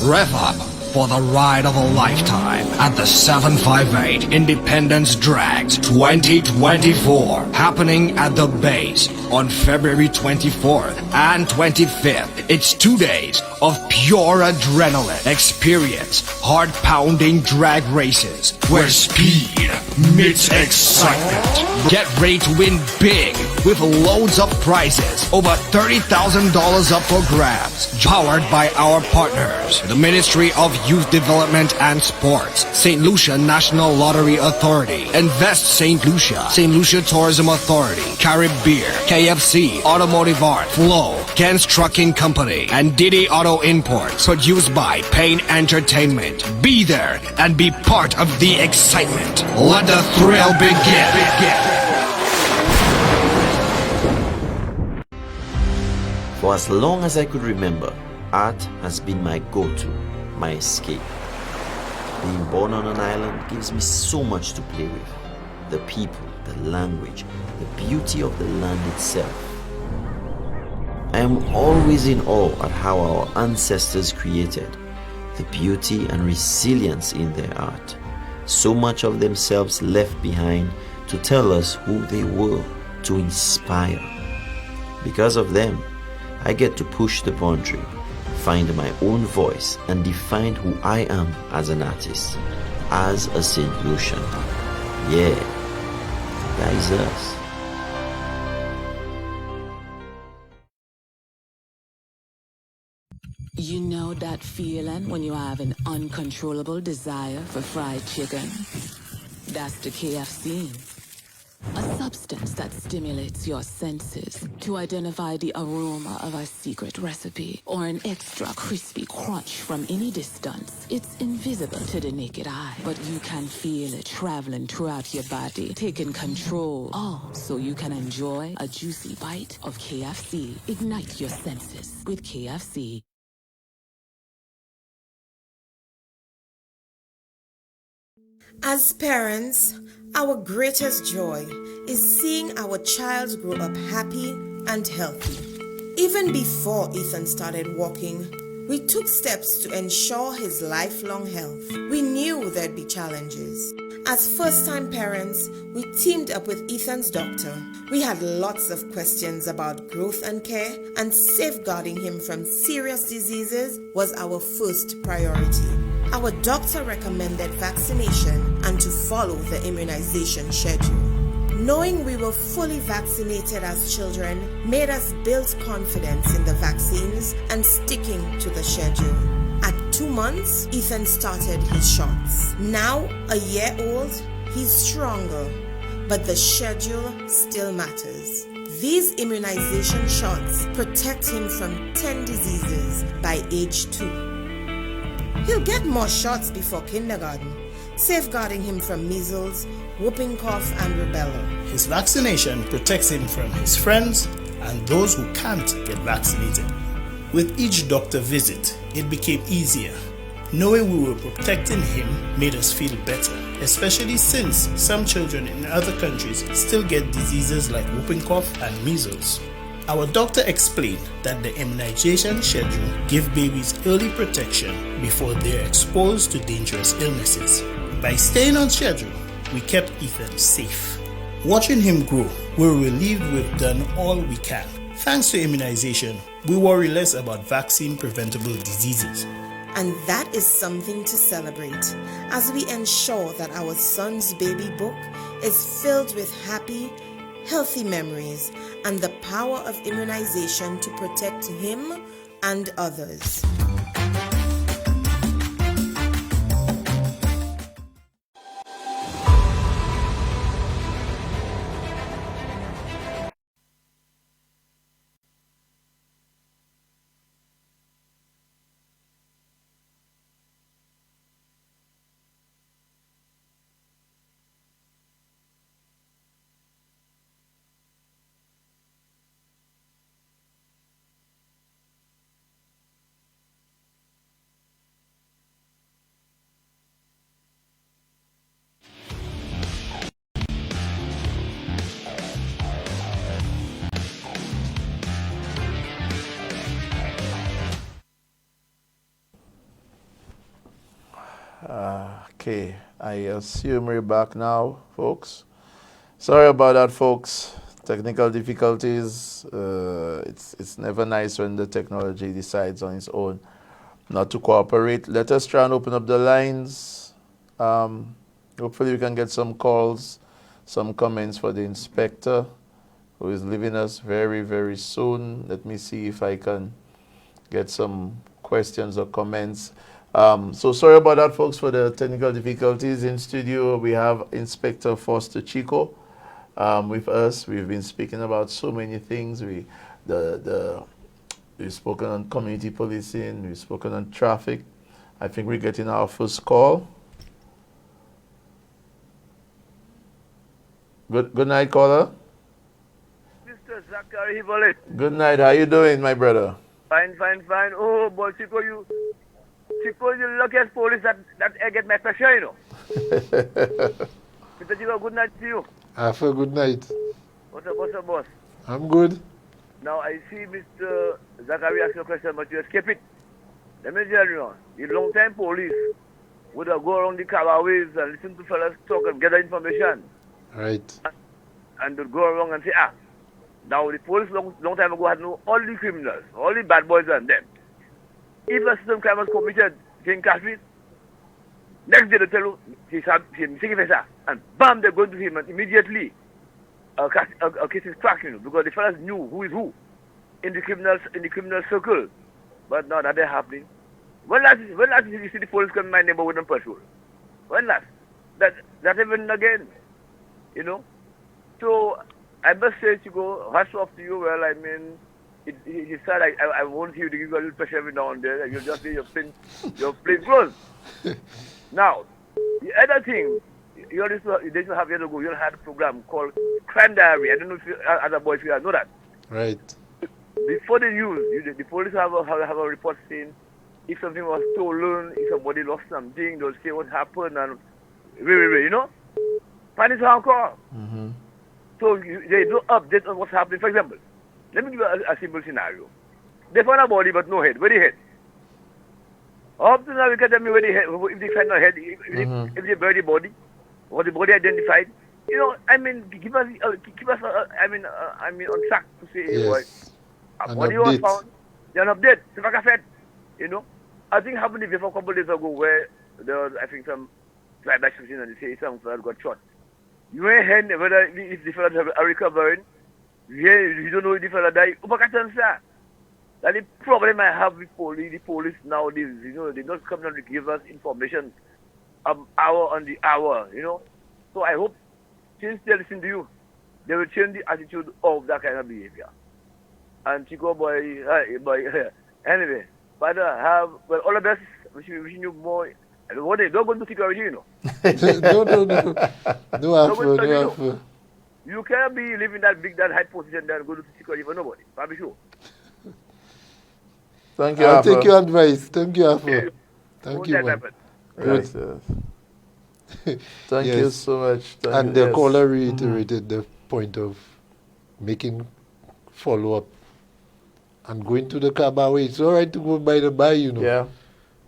Rev up for the ride of a lifetime at the 758 Independence Drags 2024, happening at the base on February 24th and 25th. It's 2 days of pure adrenaline. Experience heart-pounding drag races where speed meets excitement. Get ready to win big with loads of prizes. Over $30,000 up for grabs. Powered by our partners, the Ministry of Youth Development and Sports, St. Lucia National Lottery Authority, Invest St. Lucia Tourism Authority, Caribbean, KFC, Automotive Art, Flow, Ken's Trucking Company, and Diddy Auto Imports. Produced by Payne Entertainment. Be there and be part of the excitement. Let the thrill begin. For as long as I could remember, art has been my go-to, my escape. Being born on an island gives me so much to play with. The people, the language, the beauty of the land itself. I am always in awe at how our ancestors created, the beauty and resilience in their art. So much of themselves left behind to tell us who they were, to inspire. Because of them, I get to push the boundary, find my own voice, and define who I am as an artist, as a St. Lucian. Yeah, that is us. You know that feeling when you have an uncontrollable desire for fried chicken? That's the KFC. A substance that stimulates your senses to identify the aroma of a secret recipe or an extra crispy crunch from any distance. It's invisible to the naked eye, but you can feel it traveling throughout your body, taking control, all so you can enjoy a juicy bite of KFC. Ignite your senses with KFC. As parents, our greatest joy is seeing our child grow up happy and healthy. Even before Ethan started walking, we took steps to ensure his lifelong health. We knew there'd be challenges. As first-time parents, we teamed up with Ethan's doctor. We had lots of questions about growth and care, and safeguarding him from serious diseases was our first priority. Our doctor recommended vaccination and to follow the immunization schedule. Knowing we were fully vaccinated as children made us build confidence in the vaccines and sticking to the schedule. At 2 months, Ethan started his shots. Now, a year old, he's stronger, but the schedule still matters. These immunization shots protect him from 10 diseases by age 2. He'll get more shots before kindergarten, safeguarding him from measles, whooping cough, and rubella. His vaccination protects him from his friends and those who can't get vaccinated. With each doctor visit, it became easier. Knowing we were protecting him made us feel better, especially since some children in other countries still get diseases like whooping cough and measles. Our doctor explained that the immunization schedule gives babies early protection before they're exposed to dangerous illnesses. By staying on schedule, we kept Ethan safe. Watching him grow, we're relieved we've done all we can. Thanks to immunization, we worry less about vaccine-preventable diseases. And that is something to celebrate as we ensure that our son's baby book is filled with happy, healthy memories and the power of immunization to protect him and others. Okay, I assume we're back now, folks. Sorry about that, folks. Technical difficulties. It's never nice when the technology decides on its own not to cooperate. Let us try and open up the lines. Hopefully we can get some calls, some comments for the inspector who is leaving us very, very soon. Let me see if I can get some questions or comments. So sorry about that, folks, for the technical difficulties. In studio, we have Inspector Foster Chiquot with us. We've been speaking about so many things. We've spoken on community policing. We've spoken on traffic. I think we're getting our first call. Good night, caller. Mr. Zachary Hippolyte. Good night. How you doing, my brother? Fine. Oh, boy, Chico, you luckiest police that I get my pressure, you know. Mr. Chico, good night to you. Have a good night. What's up, boss? I'm good. Now, I see Mr. Zachary asking a question, but you escape it. Let me tell you, the long-time police would go around the cabarets and listen to fellas talk and gather information. Right. And they'd go around and say, now the police long time ago had know all the criminals, all the bad boys and them. If a certain crime was committed, they catch it. Next day they tell you, he's missing officer, and bam, they're going to him, and immediately a case is cracking, because the fellas knew who is who in the criminal circle. But now that they're happening. When last did you see the police come in my neighborhood and patrol? When last? That happened again, you know. So I must say, Chico, hats off to you. Well, I mean, he said I want you to give you a little pressure every now and then. You'll just say you're plain clothes. Now, the other thing, you didn't have years ago, you had a program called Crime Diary. I don't know if you, other boys, if you know that. Right. Before the news, the police have a report saying if something was stolen, if somebody lost something, they'll say what happened and you know? Panic encore. Mm-hmm. So they do update on what's happening. For example, let me give you a simple scenario. They found a body but no head. Where the head? Up to now, you can tell me where the head, if they find no head, if they bury the body, was the body identified? You know, I mean, give us, I mean, on track to say, yes. A body was found, then update, you know. I think happened before a couple of days ago where there was, I think, some flyback shooting and they say some fellow got shot. You ain't heard whether if the fellow are recovering, you don't know if the fellow died. That's the problem I have with the police nowadays. You know, they don't come down to give us information hour on the hour, you know. So I hope since they listen to you, they will change the attitude of that kind of behavior. And Chico boy, anyway, Father, all the best. Wishing you more. Don't go to security, you know. No. You can't be living that high position and go to security for nobody. I'll be sure. Thank you, I'll take your advice. Thank you, Afro. Yeah. Thank you, man. Yes. Thank you so much. The caller reiterated the point of making follow-up and going to the cabaret. It's all right to go by the bar, you know. Yeah.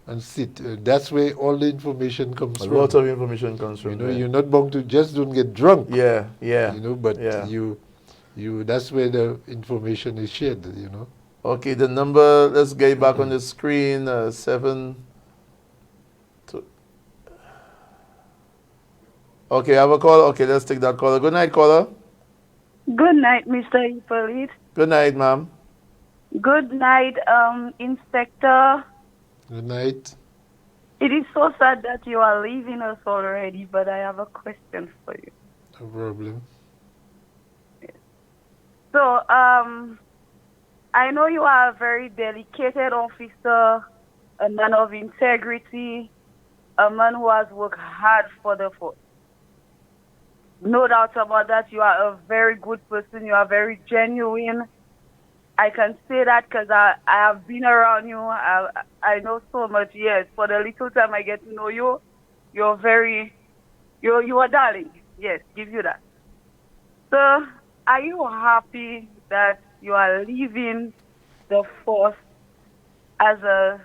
And sit. That's where all the information comes from. A lot of information comes from. You know, you're not bound to just don't get drunk. Yeah. You know, but you that's where the information is shared, you know. Okay, the number, let's get back on the screen, 7... Okay, I have a caller. Okay, let's take that caller. Good night, caller. Good night, Mr. Hippolyte. Good night, ma'am. Good night, Inspector. Good night. It is so sad that you are leaving us already, but I have a question for you. No problem. So, I know you are a very dedicated officer, a man of integrity, a man who has worked hard for the force. No doubt about that. You are a very good person. You are very genuine. I can say that because I have been around you. I know so much. Yes, for the little time I get to know you, you're a darling. Yes, give you that. So, are you happy that you are leaving the force as a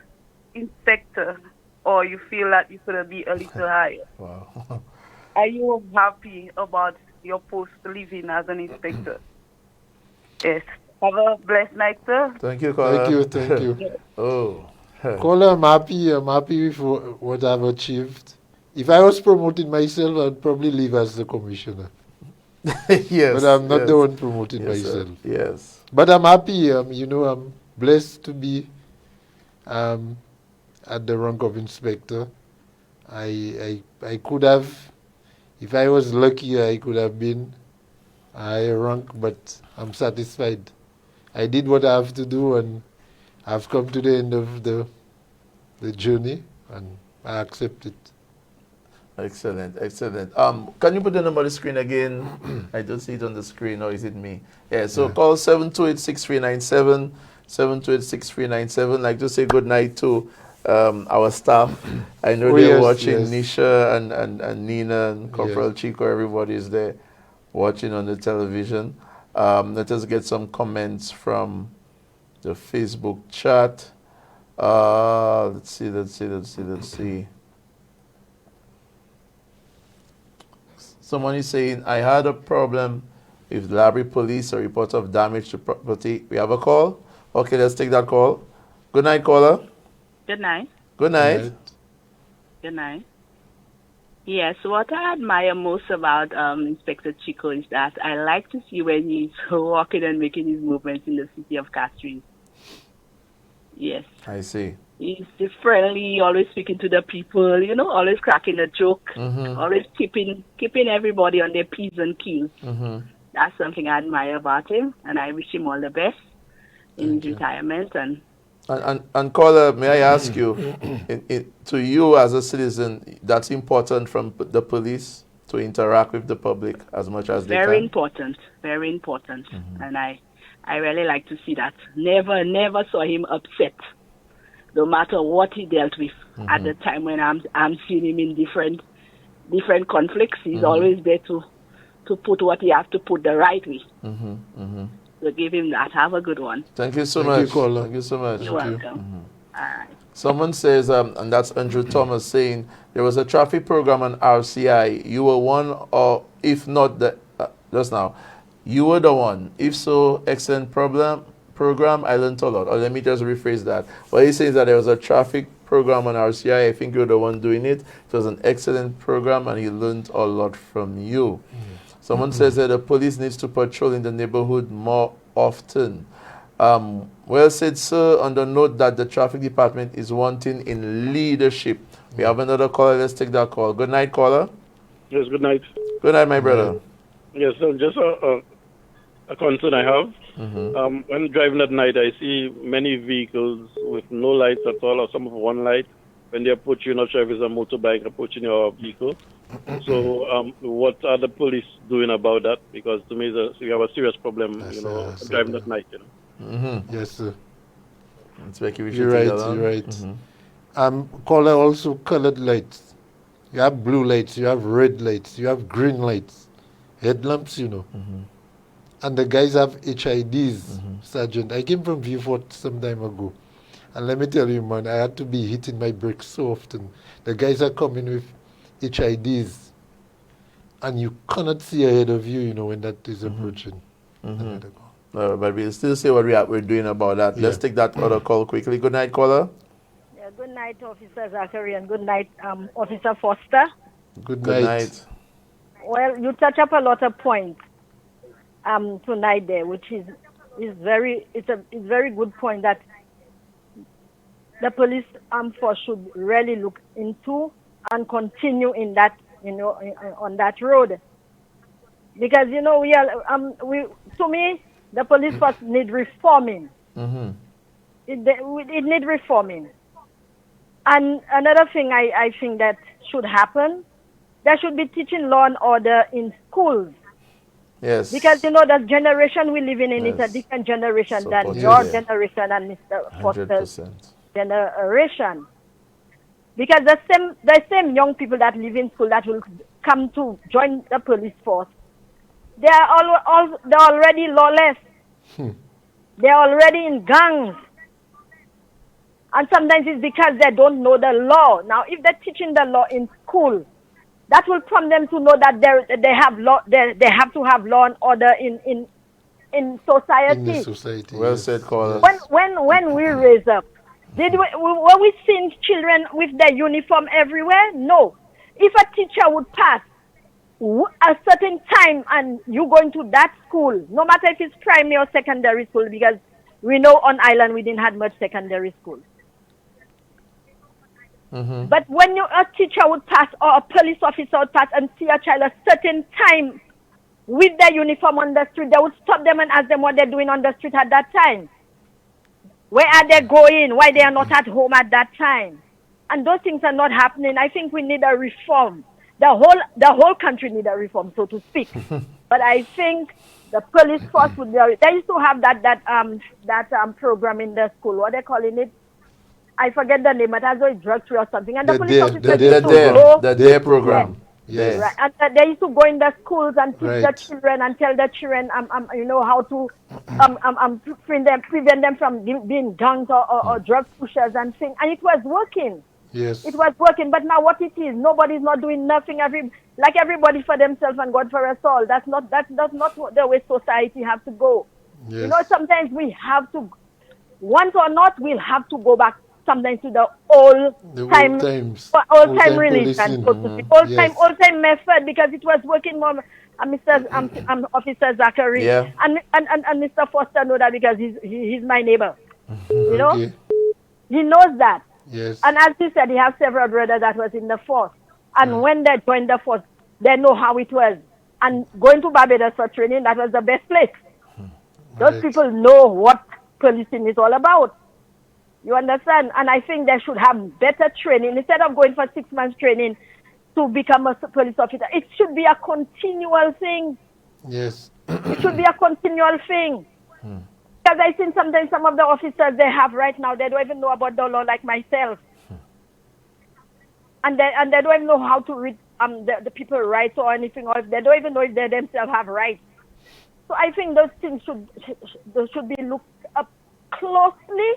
inspector? or you feel that you could be a little higher? Wow. Are you happy about your post living as an inspector? Yes. Have a blessed night, sir. Thank you, caller. Thank you. Oh. Caller, I'm happy with what I've achieved. If I was promoting myself, I'd probably leave as the commissioner. Yes. But I'm not yes. the one promoting Yes, sir. myself. Yes. But I'm happy, I'm blessed to be at the rank of inspector. I could have, if I was lucky, I could have been a higher rank, but I'm satisfied. I did what I have to do, and I've come to the end of the journey, and I accept it. Excellent, excellent. Can you put the number on the screen again? I don't see it on the screen, or is it me? Yeah, so call 728-6397, 728-6397. Like to say good night to our staff. I know they're watching, Nisha and Nina and Corporal Chico, everybody is there watching on the television. Let us get some comments from the Facebook chat. Let's see. Someone is saying, I had a problem with library police, a report of damage to property. We have a call? Okay, let's take that call. Good night, caller. Good night. Good night. Good night. Yes, what I admire most about Inspector Chiquot is that I like to see when he's walking and making his movements in the city of Castries. Yes. I see. He's friendly, always speaking to the people, always cracking a joke, Mm-hmm. always keeping everybody on their P's and Q's. Mm-hmm. That's something I admire about him, and I wish him all the best in his retirement. And caller, may I ask you, to you as a citizen, that's important from the police to interact with the public as much as they can? Very important, Mm-hmm. and I really like to see that. Never saw him upset, no matter what he dealt with. Mm-hmm. At the time when I'm seeing him in different conflicts, he's Mm-hmm. always there to put what he has to put the right way. Mm-hmm. Mm-hmm. So give him that. Have a good one. Thank you so much. Thank you so much. You're welcome. Mm-hmm. All right. Someone says, and that's Andrew Thomas saying, there was a traffic program on RCI. You were one, or if not, just now, you were the one. If so, excellent program. I learned a lot. Or let me just rephrase that. What he says that there was a traffic program on RCI. I think you're the one doing it. It was an excellent program, and he learned a lot from you. Someone says that the police needs to patrol in the neighborhood more often. Well said, sir, on the note that the traffic department is wanting in leadership. We have another caller. Let's take that call. Good night, caller. Yes, good night. Good night, my brother. Yes, so just a concern I have. Mm-hmm. When driving at night, I see many vehicles with no lights at all, or some with one light. When they approach you, not sure if it's a motorbike approaching your vehicle. So, what are the police doing about that? Because to me, we have a serious problem, driving at night. Mm-hmm. Yes, sir. You're right. Mm-hmm. Caller, also colored lights. You have blue lights, you have red lights, you have green lights, headlamps, Mm-hmm. And the guys have HIDs, Sergeant. I came from Viewfort some time ago. And let me tell you, man, I had to be hitting my brakes so often. The guys are coming with HIDs. And you cannot see ahead of you, when that is approaching. Mm-hmm. But we'll still say what we're doing about that. Yeah. Let's take that other call quickly. Good night, caller. Yeah, good night, Officer Zachary, and good night, Officer Foster. Good night. Well, you touch up a lot of points tonight there, which is very good point that the police force should really look into and continue in that on that road, because to me the police force need reforming. Mm-hmm. It need reforming. And another thing I think that should happen, there should be teaching law and order in schools. Yes. Because the generation we live in is a different generation than your generation and Mr. Foster's 100%. generation. Because the same young people that live in school that will come to join the police force, they're already lawless. They're already in gangs. And sometimes it's because they don't know the law. Now, if they're teaching the law in school, that will prompt them to know that they have law. They have to have law and order in society. In the society. Well said, caller. When we raise up, were we seeing children with their uniform everywhere? No. If a teacher would pass a certain time and you go into that school, no matter if it's primary or secondary school, because we know on island we didn't have much secondary school. But when a teacher would pass or a police officer would pass and see a child a certain time with their uniform on the street, they would stop them and ask them what they're doing on the street at that time. Where are they going? Why they are not at home at that time? And those things are not happening. I think we need a reform. The whole country need a reform, so to speak. But I think the police force would be. They used to have that program in the school. What they calling it? I forget the name. It has a drug free or something. And the police officers used to go. The DARE program. Yes. Right. And they used to go in the schools and teach the children and tell the children, how to prevent them from being gangs or drug pushers and things. And it was working. Yes. It was working. But now what it is, nobody's not doing nothing. Everybody for themselves and God for us all. That's not the way society have to go. Yes. Sometimes we have to, once or not, we'll have to go back sometimes to the old time religion, old time method, because it was working more. Mr. Officer Zachary and Mr. Foster know that because he's my neighbor. He knows that. Yes. And as he said, he has several brothers that was in the force, and when they joined the force, they know how it was. And going to Barbados for training, that was the best place. Those people know what policing is all about. You understand? And I think they should have better training. Instead of going for 6 months training to become a police officer, it should be a continual thing. Yes. It should be a continual thing. Because I think sometimes some of the officers they have right now, they don't even know about the law like myself. And they don't even know how to read the people's rights or anything, or if they don't even know if they themselves have rights. So I think those things should be looked up closely,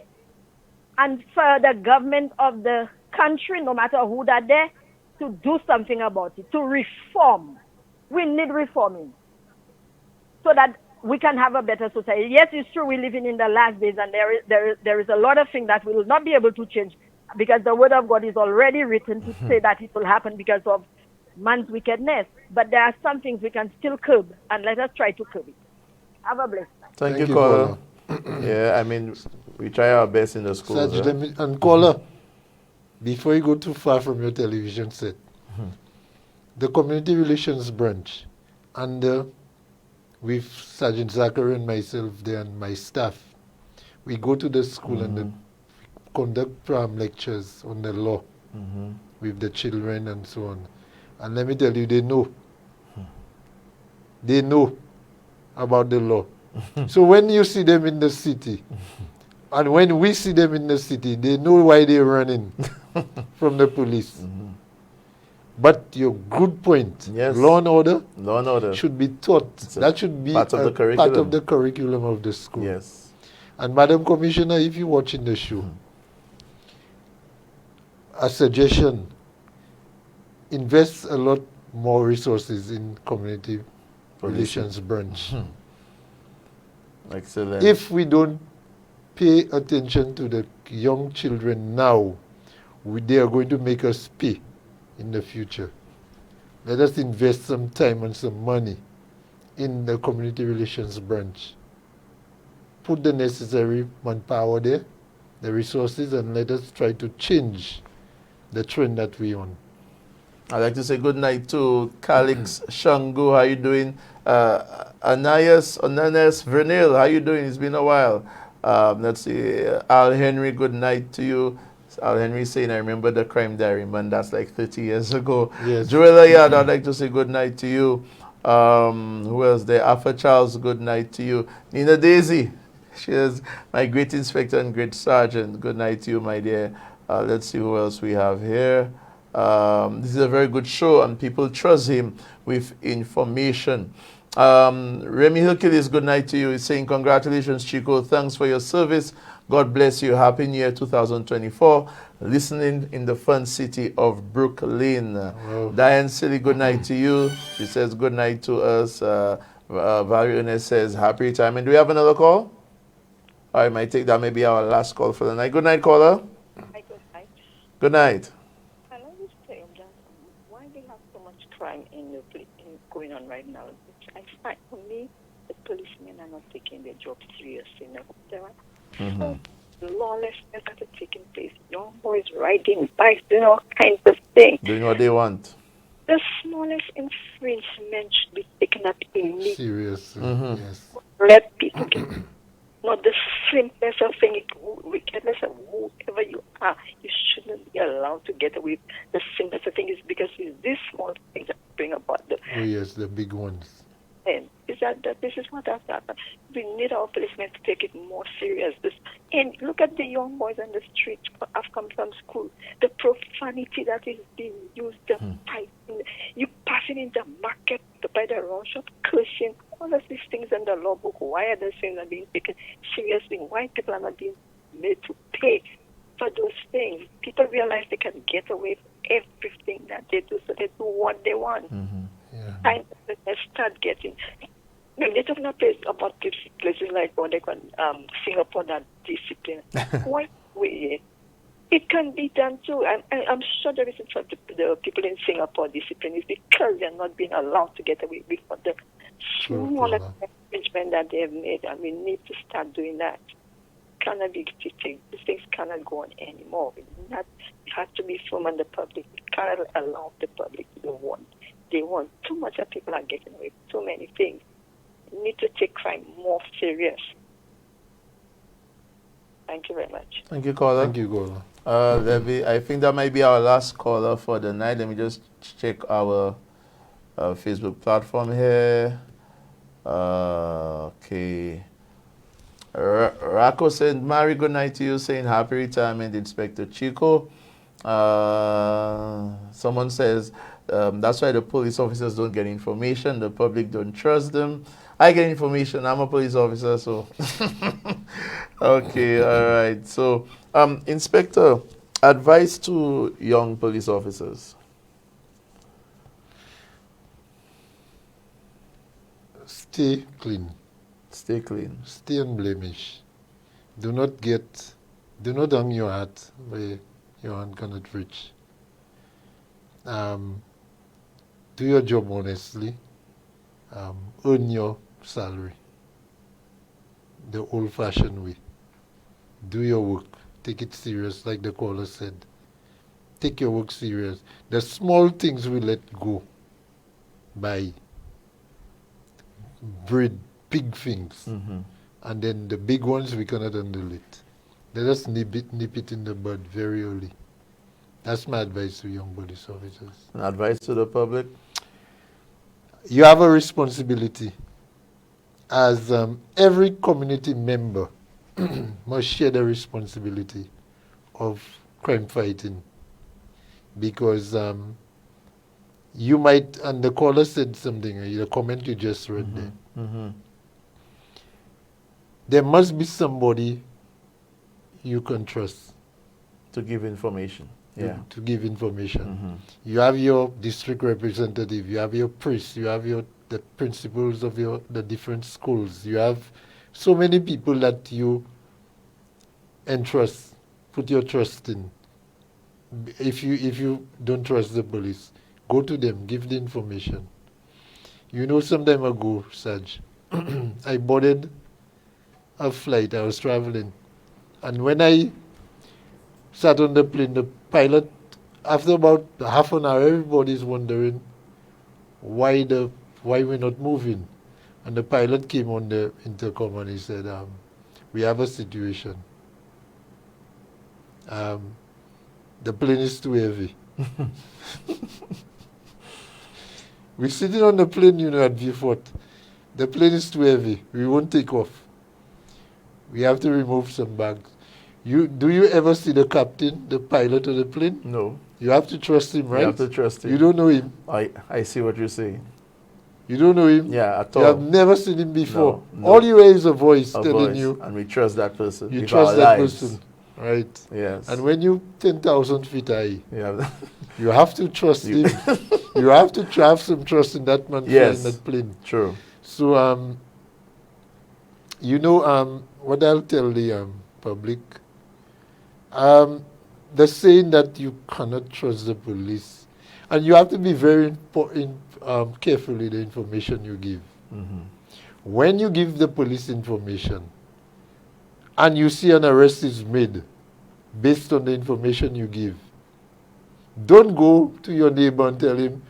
and for the government of the country, no matter who that there, to do something about it, to reform. We need reforming so that we can have a better society. Yes, it's true we're living in the last days, and there is a lot of things that we will not be able to change, because the word of God is already written to say that it will happen because of man's wickedness. But there are some things we can still curb, and let us try to curb it. Have a blessed night. Thank you, caller. Yeah, I mean, we try our best in the schools. And caller, before you go too far from your television set, the community relations branch, and with Sergeant Zachary and myself there and my staff, we go to the school and conduct lectures on the law with the children and so on. And let me tell you, they know. They know about the law. So when you see them in the city, and when we see them in the city, they know why they're running from the police. But your good point, law and order should be taught. That should be part of the curriculum of the school. Yes. And Madam Commissioner, if you're watching the show, a suggestion, invest a lot more resources in community relations branch. Excellent. If we don't pay attention to the young children now, they are going to make us pay in the future. Let us invest some time and some money in the community relations branch. Put the necessary manpower there, the resources, and let us try to change the trend that we're on. I'd like to say good night to Calix Shango. How you doing? Ananias Vernil, how you doing? It's been a while. Let's see. Al Henry, good night to you. Al Henry saying, I remember the crime diary, man. That's like 30 years ago. Yes. Joella Yard, I'd like to say good night to you. Who else there? Alpha Charles, good night to you. Nina Daisy, she is my great inspector and great sergeant. Good night to you, my dear. Let's see who else we have here. This is a very good show, and people trust him with information. Remy Hercules, good night to you. He's saying, congratulations, Chico. Thanks for your service. God bless you. Happy New Year 2024. Listening in the fun city of Brooklyn. Diane Silly, good night to you. She says good night to us. Valerie says happy retirement. Do we have another call? All right, might take that maybe our last call for the night. Good night, caller. Hi, good night. Good night. I like to tell you that why we have so much crime going on right now. Which I find for me, the policemen are not taking their job seriously enough. There are so lawlessness that is taking place. Young boys riding bikes, doing all kinds of things. Doing what they want. The smallest infringement should be taken up immediately. Seriously, yes. Let people get not the simplest of thing, wickedness of whoever you are, you shouldn't be allowed to get away with the simplest of thing is because it's these small things that bring about the yes, the big ones. And is that this is what has happened. We need our policemen to take it more serious. And look at the young boys on the street have come from school. The profanity that is being used, the fighting, you passing in the market by the wrong shop, cursing, all of these things in the law book. Why are those things not being taken seriously? Why people are not being made to pay for those things? People realize they can get away with everything that they do, so they do what they want. And they start getting. They're talking about places like what they call Singapore that discipline. Why we? It can be done too. I'm sure the reason for the people in Singapore discipline is because they're not being allowed to get away with the small arrangement that they have made, and we need to start doing that. Cannot be teaching. These things cannot go on anymore. It has to be firm on the public. We cannot allow the public to do what they want. Too much of people are getting away with too many things. We need to take crime more serious. Thank you very much. Thank you, caller. Thank you, caller. I think that might be our last caller for the night. Let me just check our Facebook platform here. Okay. Rako said, Mary, good night to you, saying happy retirement, Inspector Chiquot. Someone says, that's why the police officers don't get information. The public don't trust them. I get information. I'm a police officer, so. Okay, all right. So, Inspector, advice to young police officers. Stay clean. Stay clean. Stay unblemished. Do not hang your hat where your hand cannot reach. Do your job honestly. Earn your salary the old-fashioned way. Do your work. Take it serious, like the caller said. Take your work serious. The small things we let go by big things. And then the big ones, we cannot handle it. Let us nip it in the bud very early. That's my advice to young police officers. And advice to the public? You have a responsibility as every community member must share the responsibility of crime fighting, because you might, and the caller said something, the comment you just read there. There must be somebody you can trust to give information. Yeah. To give information. You have your district representative, you have your priest, you have the principals of the different schools. You have so many people that you entrust, put your trust in. If you don't trust the police, go to them, give the information. You know, some time ago, Saj, I boarded a flight. I was traveling, and when I sat on the plane, the pilot, after about half an hour, everybody's wondering why we're not moving. And the pilot came on the intercom and he said, we have a situation. The plane is too heavy. We're sitting on the plane, at Vieux-Fort. The plane is too heavy. We won't take off. We have to remove some bags. Do you ever see the captain, the pilot of the plane? No. You have to trust him, right? You have to trust him. You don't know him. I see what you're saying. You don't know him. Yeah, at You all. have never seen him before. No. All you hear is a voice A telling voice, you. and we trust that person. You with trust our that lives. person, right? Yes. And when you 10,000 feet high, Yeah. you have to trust him. You have to have some trust in that man Yes. flying that plane. True. So, you know, what I'll tell the public, the saying that you cannot trust the police, and you have to be very careful with the information you give. Mm-hmm. When you give the police information, and you see an arrest is made based on the information you give, don't go to your neighbor and tell him,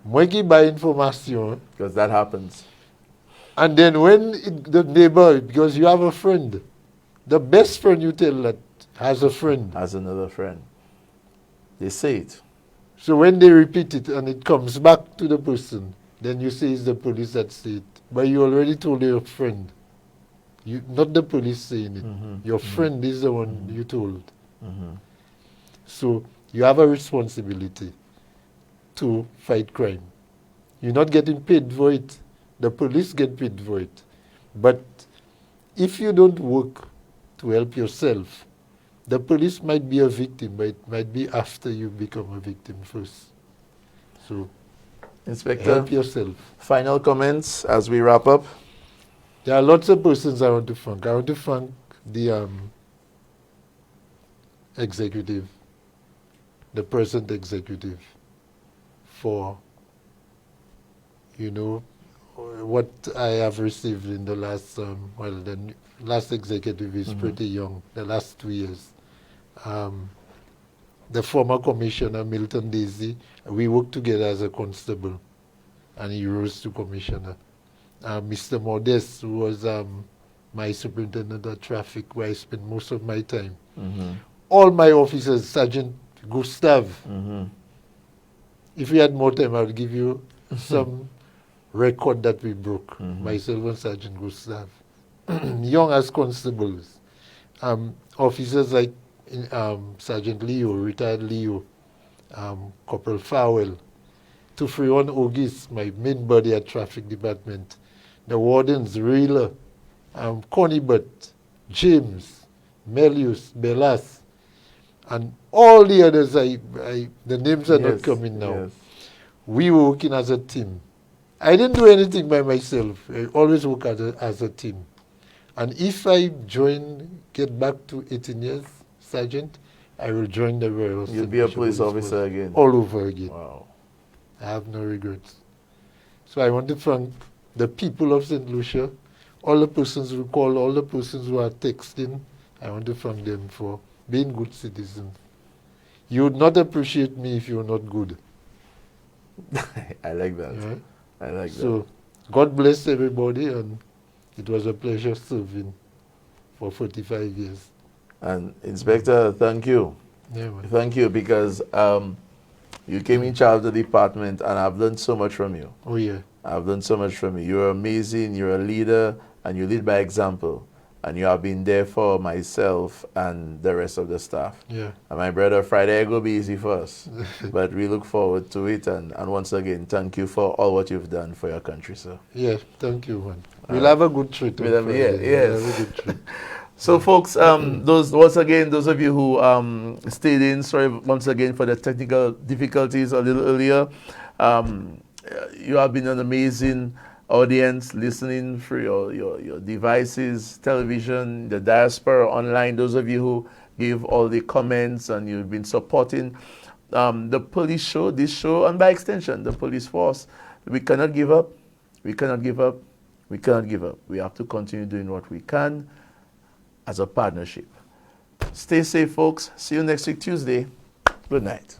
"Moi qui buy information." Because that happens. And then when the neighbor, because you have a friend, the best friend you tell that has a friend. Has another friend. They say it. So when they repeat it and it comes back to the person, then you say it's the police that say it. But you already told your friend. You, not the police saying it. Mm-hmm. Your friend is the one you told. Mm-hmm. So you have a responsibility to fight crime. You're not getting paid for it. The police get paid for it. But if you don't work to help yourself, the police might be a victim, but it might be after you become a victim first. So, Inspector, help yourself. Final comments as we wrap up? There are lots of persons I want to thank. I want to thank the executive, the present executive, for, you know, what I have received in the last, the last executive is pretty young, the last 2 years. The former commissioner, Milton Daisy, we worked together as a constable, and he rose to commissioner. Mr. Modest, who was my superintendent of traffic, where I spent most of my time. Mm-hmm. All my officers, Sergeant Gustav. Mm-hmm. If we had more time, I would give you some record that we broke, myself and Sergeant Gustav. Young as constables. Officers like Sergeant Leo, retired Leo, Corporal Fowell, to Freon Ogis, my main body at traffic department, the wardens, Reeler, Conibut, James, Melius, Belas, and all the others, the names are not coming now. Yes. We were working as a team. I didn't do anything by myself. I always work as a team. And if I get back to 18 years, Sergeant, I will join the Royal. You'll be a police officer again. All over again. Wow. I have no regrets. So I want to thank the people of St. Lucia, all the persons who call, all the persons who are texting. I want to thank them for being good citizens. You would not appreciate me if you were not good. I like that. Yeah? I like that. So God bless everybody, and it was a pleasure serving for 45 years. And Inspector, thank you. Yeah, man. Thank you, because you came in charge of the department, and I've learned so much from you. Oh, yeah. I've learned so much from you. You're amazing. You're a leader, and you lead by example. And you have been there for myself and the rest of the staff. Yeah. And my brother, Friday will be easy for us. But we look forward to it. And once again, thank you for all what you've done for your country, sir. Yeah, thank you, man. We'll have a good trip. Yes. We'll have a good trip. So, folks, those of you who stayed in, sorry once again for the technical difficulties a little earlier. You have been an amazing audience listening through your devices, television, the diaspora, online. Those of you who give all the comments and you've been supporting the police show, this show, and by extension, the police force. We cannot give up. We cannot give up. We cannot give up. We have to continue doing what we can as a partnership. Stay safe, folks. See you next week, Tuesday. Good night.